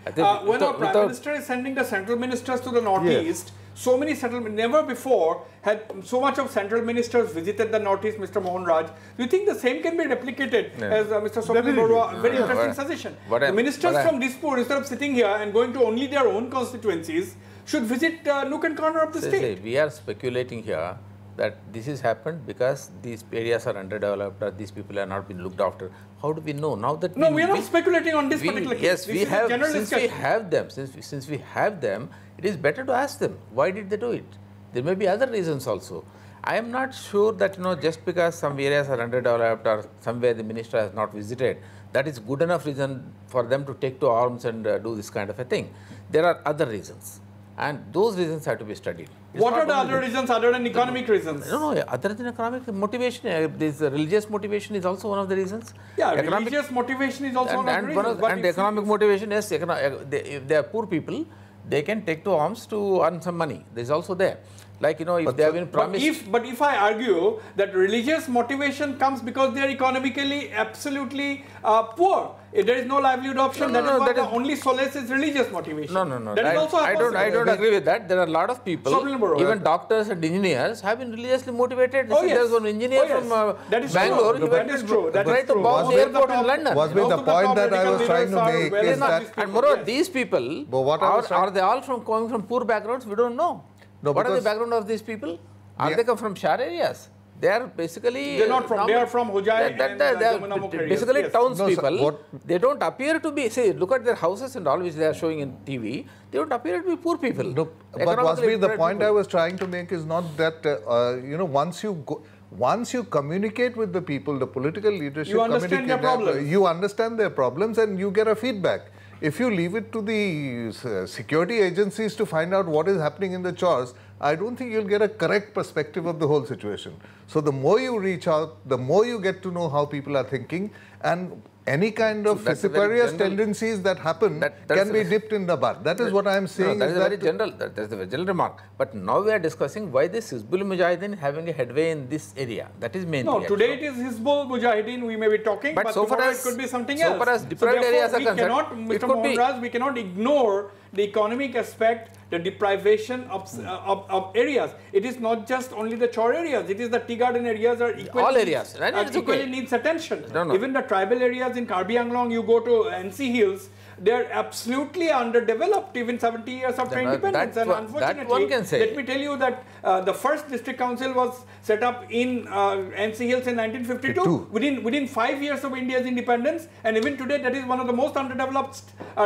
When our Prime Minister is sending the central ministers to the Northeast, so many never before had so much of central ministers visited the Northeast, Mr. Mohan Raj. Do you think the same can be replicated as Mr. Swapnil Barua, very interesting suggestion. The ministers from Dispur, instead of sitting here and going to only their own constituencies, should visit nook and corner of the state. We are speculating here that this has happened because these areas are underdeveloped or these people are not been looked after. How do we know? Now that we are not speculating on this particular case. Yes, this we have. Since we have them, since we have them, it is better to ask them why did they do it. There may be other reasons also. I am not sure that just because some areas are underdeveloped or somewhere the minister has not visited, that is good enough reason for them to take to arms and do this kind of a thing. There are other reasons, and those reasons have to be studied. What are the other reasons other than economic reasons? No, other than economic motivation, this religious motivation is also one of the reasons. Yeah, religious motivation is also one of the reasons. And economic motivation, yes, if they are poor people, they can take to arms to earn some money. This is also there. Like, if they have been promised. But if I argue that religious motivation comes because they are economically absolutely poor, if there is no livelihood option, that is why the only solace is religious motivation. No. That is also I don't agree with that. There are a lot of people, even doctors and engineers, have been religiously motivated. There was one engineer from Bangalore. That is true. That is true. Bomb the airport in London. The point that I was trying to make is that. And moreover, these people, are they all coming from poor backgrounds? We don't know. What are the background of these people? Are they come from Shar areas? They are basically... They are not from, they are from Hujai and Jamunamukh areas. Basically townspeople. They don't appear to be, say, look at their houses and all which they are showing in TV. They don't appear to be poor people. No, but Wasbir, the point I was trying to make is not that, once you communicate with the people, the political leadership, you understand their problems. You understand their problems and you get a feedback. If you leave it to the security agencies to find out what is happening in the chores, I don't think you'll get a correct perspective of the whole situation. So the more you reach out, the more you get to know how people are thinking, and any kind of vociferous tendencies that happen can be dipped in the bud. That is what I am saying. That is a very general remark. But now we are discussing why this Hizbul Mujahideen having a headway in this area. That is mainly. No, today it is Hizbul Mujahideen we may be talking, but so tomorrow it could be something else. So far as deprived areas are concerned, Mr. Mohan Raj, we cannot ignore the economic aspect, the deprivation of areas. It is not just only the chore areas, it is the tea garden areas are equally, all areas, equally needs attention. Even the tribal areas in Karbi Anglong, you go to NC Hills, they are absolutely underdeveloped even 70 years after independence. And unfortunately, one can say. Let me tell you that the first district council was set up in NC Hills in 1952, within 5 years of India's independence, and even today that is one of the most underdeveloped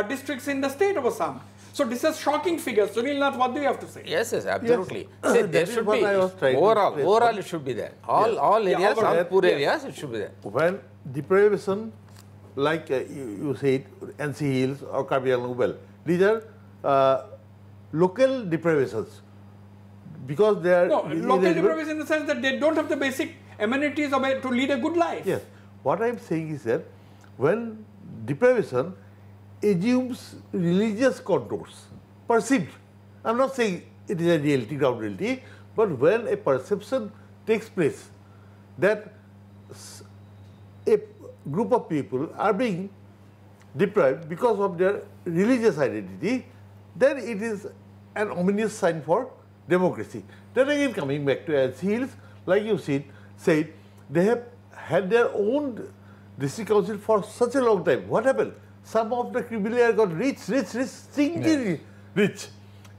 districts in the state of Assam. So this is shocking figures. Sunil Nath, what do you have to say? Yes, absolutely. See, there should be, overall it should be there. All areas, all poor areas, it should be there. When deprivation, like you said, NC Hills or Karbi Anglong, these are local deprivations. Because they are... No, local deprivation in the sense that they don't have the basic amenities to lead a good life. Yes. What I am saying is that when deprivation assumes religious contours, perceived. I am not saying it is a reality, ground reality, but when a perception takes place that a group of people are being deprived because of their religious identity, then it is an ominous sign for democracy. Then again, coming back to NC Hills, like you said, they have had their own district council for such a long time. What happened? Some of the criminals got rich, stinking rich,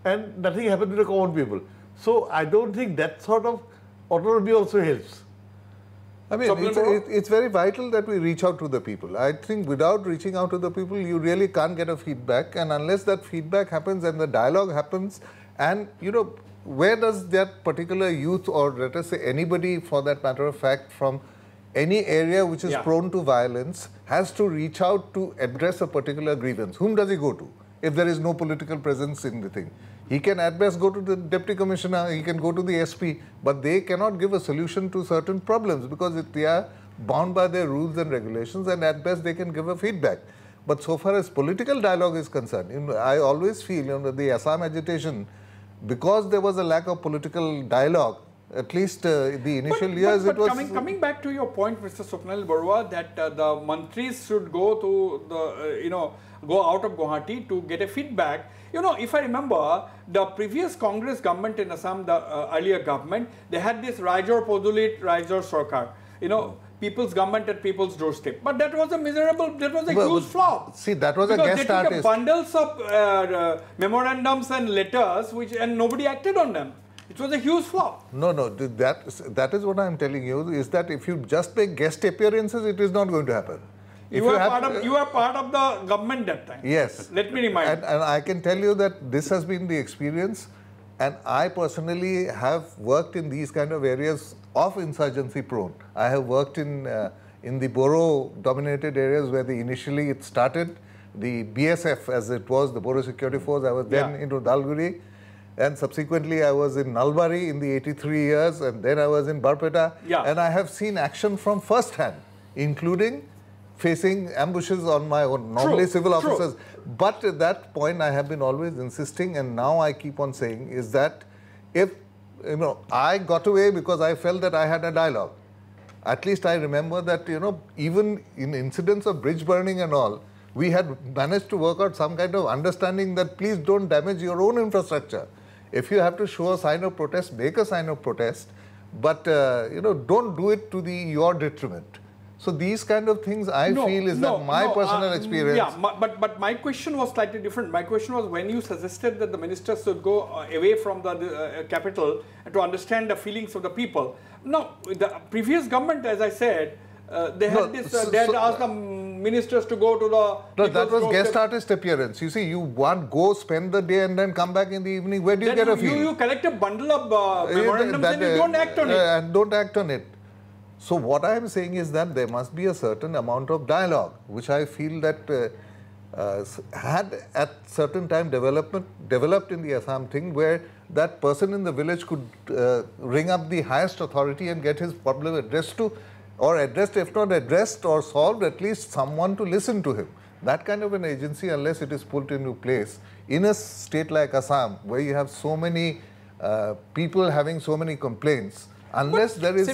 and nothing happened to the common people. So I don't think that sort of autonomy also helps. I mean, it's very vital that we reach out to the people. I think without reaching out to the people, you really can't get a feedback. And unless that feedback happens and the dialogue happens, and, you know, where does that particular youth, or let us say anybody for that matter of fact, from any area which is prone to violence, has to reach out to address a particular grievance? Whom does he go to if there is no political presence in the thing? He can at best go to the deputy commissioner, he can go to the SP, but they cannot give a solution to certain problems because they are bound by their rules and regulations, and at best they can give a feedback. But so far as political dialogue is concerned, you know, I always feel, you know, the Assam agitation, because there was a lack of political dialogue, at least the initial years it was... Coming back to your point, Mr. Swapnil Barua, that the mantris should go to the, go out of Guwahati to get a feedback. You know, if I remember, the previous Congress government in Assam, the earlier government, they had this Raijor Podulit, Raijor Sarkar, you know, people's government at people's doorstep. But that was a miserable, that was a huge flop. See, that was a guest artist. They took bundles of memorandums and letters, and nobody acted on them. It was a huge flop. No, that is what I am telling you, is that if you just make guest appearances, it is not going to happen. You are part of the government that time. Yes. Let me remind you. And I can tell you that this has been the experience, and I personally have worked in these kind of areas of insurgency prone. I have worked in the Boro-dominated areas where initially it started, the BSF as it was, the Boro Security Force. I was then into Dalguri, and subsequently I was in Nalbari in the 83 years, and then I was in Barpeta. And I have seen action from first hand, including facing ambushes on my own, normally civil officers. But at that point, I have been always insisting, and now I keep on saying, is that if, you know, I got away because I felt that I had a dialogue. At least I remember that, you know, even in incidents of bridge burning and all, we had managed to work out some kind of understanding that please don't damage your own infrastructure. If you have to show a sign of protest, make a sign of protest, but, you know, don't do it to your detriment. So these kind of things I feel is my personal experience. Yeah, but my question was slightly different. My question was when you suggested that the ministers should go away from the capital to understand the feelings of the people. No, the previous government, as I said, they had asked the ministers to go to the... No, that was guest artist appearance. You see, you go spend the day and then come back in the evening. Where do you get a feel? You collect a bundle of memorandums and you don't act on it. And don't act on it. So what I am saying is that there must be a certain amount of dialogue, which I feel that had at certain time developed in the Assam thing, where that person in the village could ring up the highest authority and get his problem addressed to, or addressed, if not addressed or solved, at least someone to listen to him. That kind of an agency, unless it is put into place in a state like Assam, where you have so many people having so many complaints, unless there is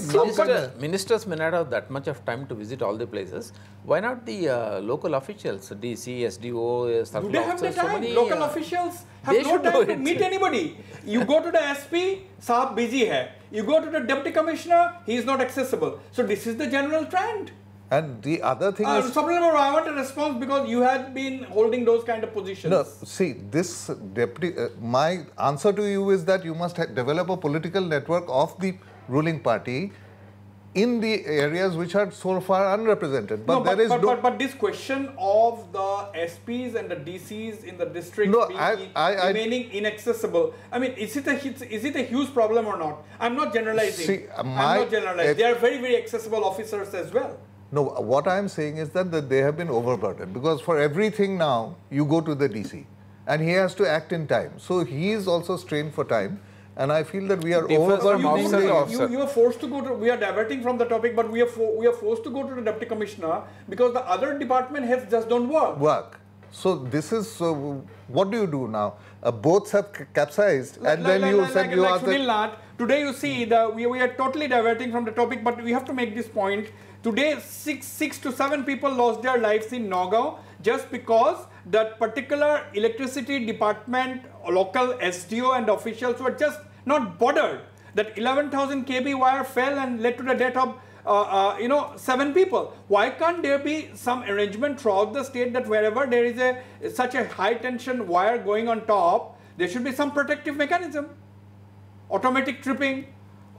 ministers may not have that much of time to visit all the places. Why not the local officials, DC, SDO, do they have the time? Local officials have no time to meet anybody. You go to the SP, Saab busy hai. You go to the deputy commissioner, he is not accessible. So this is the general trend. And the other thing is... I want a response because you have been holding those kind of positions. No, see, this deputy... my answer to you is that you must develop a political network of the ruling party in the areas which are so far unrepresented. But this question of the SPs and the DCs in the district remaining inaccessible, I mean, is it a huge problem or not? I'm not generalizing. See, I'm not generalizing. They are very, very accessible officers as well. No, what I am saying is that they have been overburdened, because for everything now, you go to the DC and he has to act in time. So he is also strained for time. And I feel that we are overburdening. You are forced to go to, we are diverting from the topic, but we are forced to go to the deputy commissioner because the other department heads just don't work. So this is, what do you do now? Boats have capsized, and then you said you are the... Today you see, we are totally diverting from the topic, but we have to make this point. Today, 6 to 7 people lost their lives in Nagaon just because that particular electricity department, local SDO and officials were just not bothered. that 11,000 kV wire fell and led to the death of 7 people. Why can't there be some arrangement throughout the state that wherever there is such a high tension wire going on top, there should be some protective mechanism, automatic tripping,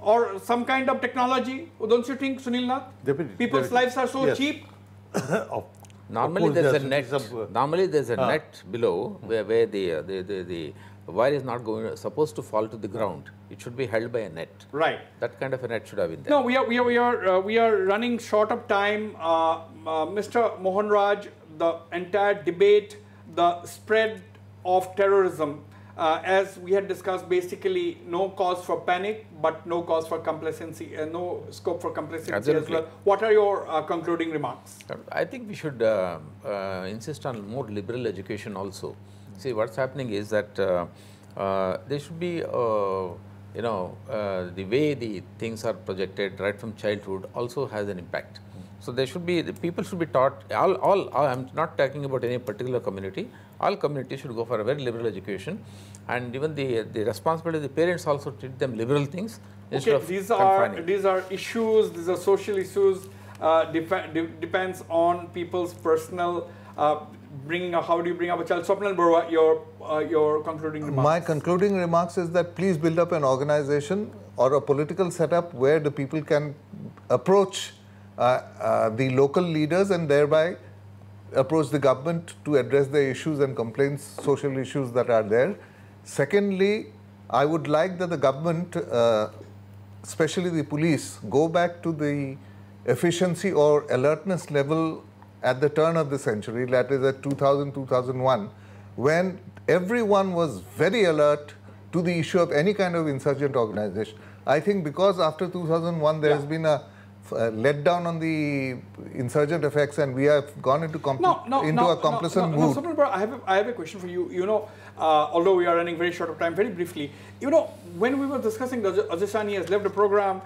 or some kind of technology? Don't you think, Sunil Nath? Definitely. People's lives are so cheap. Normally there's a net. Normally there's a net below where the wire is not supposed to fall to the ground. It should be held by a net. Right. That kind of a net should have been there. No, we are running short of time. Mr. Mohan Raj, the entire debate, the spread of terrorism, as we had discussed, basically no cause for panic, but no cause for complacency, no scope for complacency as well. What are your concluding remarks? I think we should insist on more liberal education also. See, what's happening is that there should be, the way the things are projected right from childhood also has an impact. So there should be, the people should be taught, I'm not talking about any particular community, all communities should go for a very liberal education, and even the responsibility of the parents also treat them liberal things instead of confining. These are issues, these are social issues, depends on people's personal how do you bring up a child? Swapnil Barua, your concluding remarks. My concluding remarks is that please build up an organization or a political setup where the people can approach the local leaders and thereby approach the government to address the issues and complaints, social issues that are there. Secondly, I would like that the government, especially the police, go back to the efficiency or alertness level at the turn of the century, that is at 2000, 2001, when everyone was very alert to the issue of any kind of insurgent organization. I think because after 2001 there has been a letdown on the insurgent effects and we have gone into a complacent mood. I have a question for you. Although we are running very short of time, very briefly, when we were discussing, Ajashani has left the program,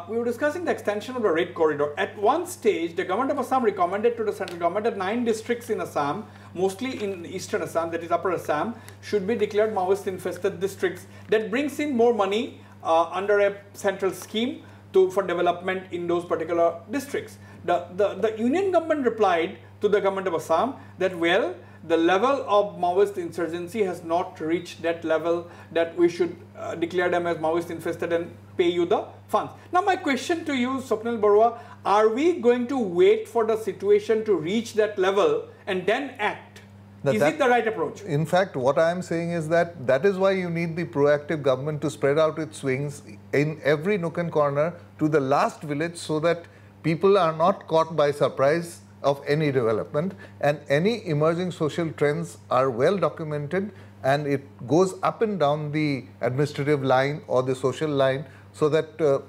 we were discussing the extension of the Red Corridor. At one stage, the government of Assam recommended to the central government that 9 districts in Assam, mostly in eastern Assam, that is Upper Assam, should be declared Maoist infested districts. That brings in more money under a central scheme for development in those particular districts. The union government replied to the government of Assam that, well, the level of Maoist insurgency has not reached that level that we should declare them as Maoist infested and pay you the funds. Now my question to you, Swapnil Barua, are we going to wait for the situation to reach that level and then act? Is it the right approach? In fact, what I am saying is that is why you need the proactive government to spread out its wings in every nook and corner to the last village so that people are not caught by surprise of any development and any emerging social trends are well documented and it goes up and down the administrative line or the social line so that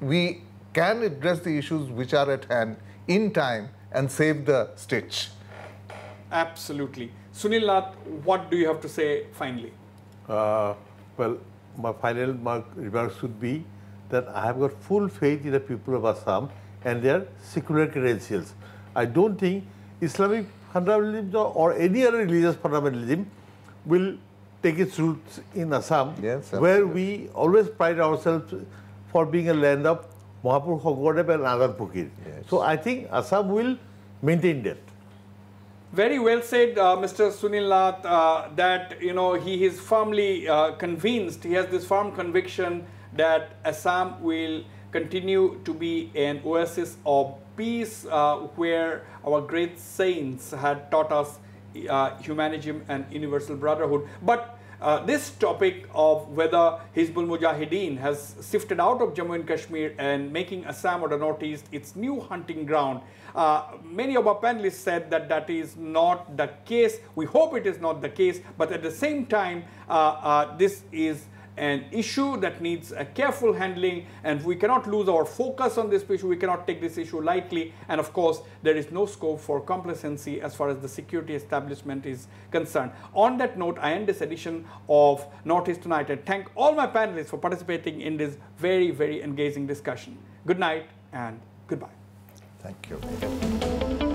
we can address the issues which are at hand in time and save the stitch. Absolutely. Sunil Nath, what do you have to say finally? Well, my final remarks would be that I have got full faith in the people of Assam and their secular credentials. I don't think Islamic fundamentalism or any other religious fundamentalism will take its roots in Assam, where we always pride ourselves for being a land of Mahapur Khogwadev and Adan Pukir. So I think Assam will maintain that. Very well said, Mr. Sunil Nath, that he is firmly convinced, he has this firm conviction that Assam will continue to be an oasis of peace where our great saints had taught us humanism and universal brotherhood. But this topic of whether Hizbul Mujahideen has shifted out of Jammu and Kashmir and making Assam or the Northeast its new hunting ground, many of our panelists said that that is not the case. We hope it is not the case, but at the same time, this is an issue that needs a careful handling, and we cannot lose our focus on this issue. We cannot take this issue lightly, and of course there is no scope for complacency as far as the security establishment is concerned. On that note, I end this edition of Northeast Tonight and thank all my panelists for participating in this very, very engaging discussion. Good night and goodbye. Thank you.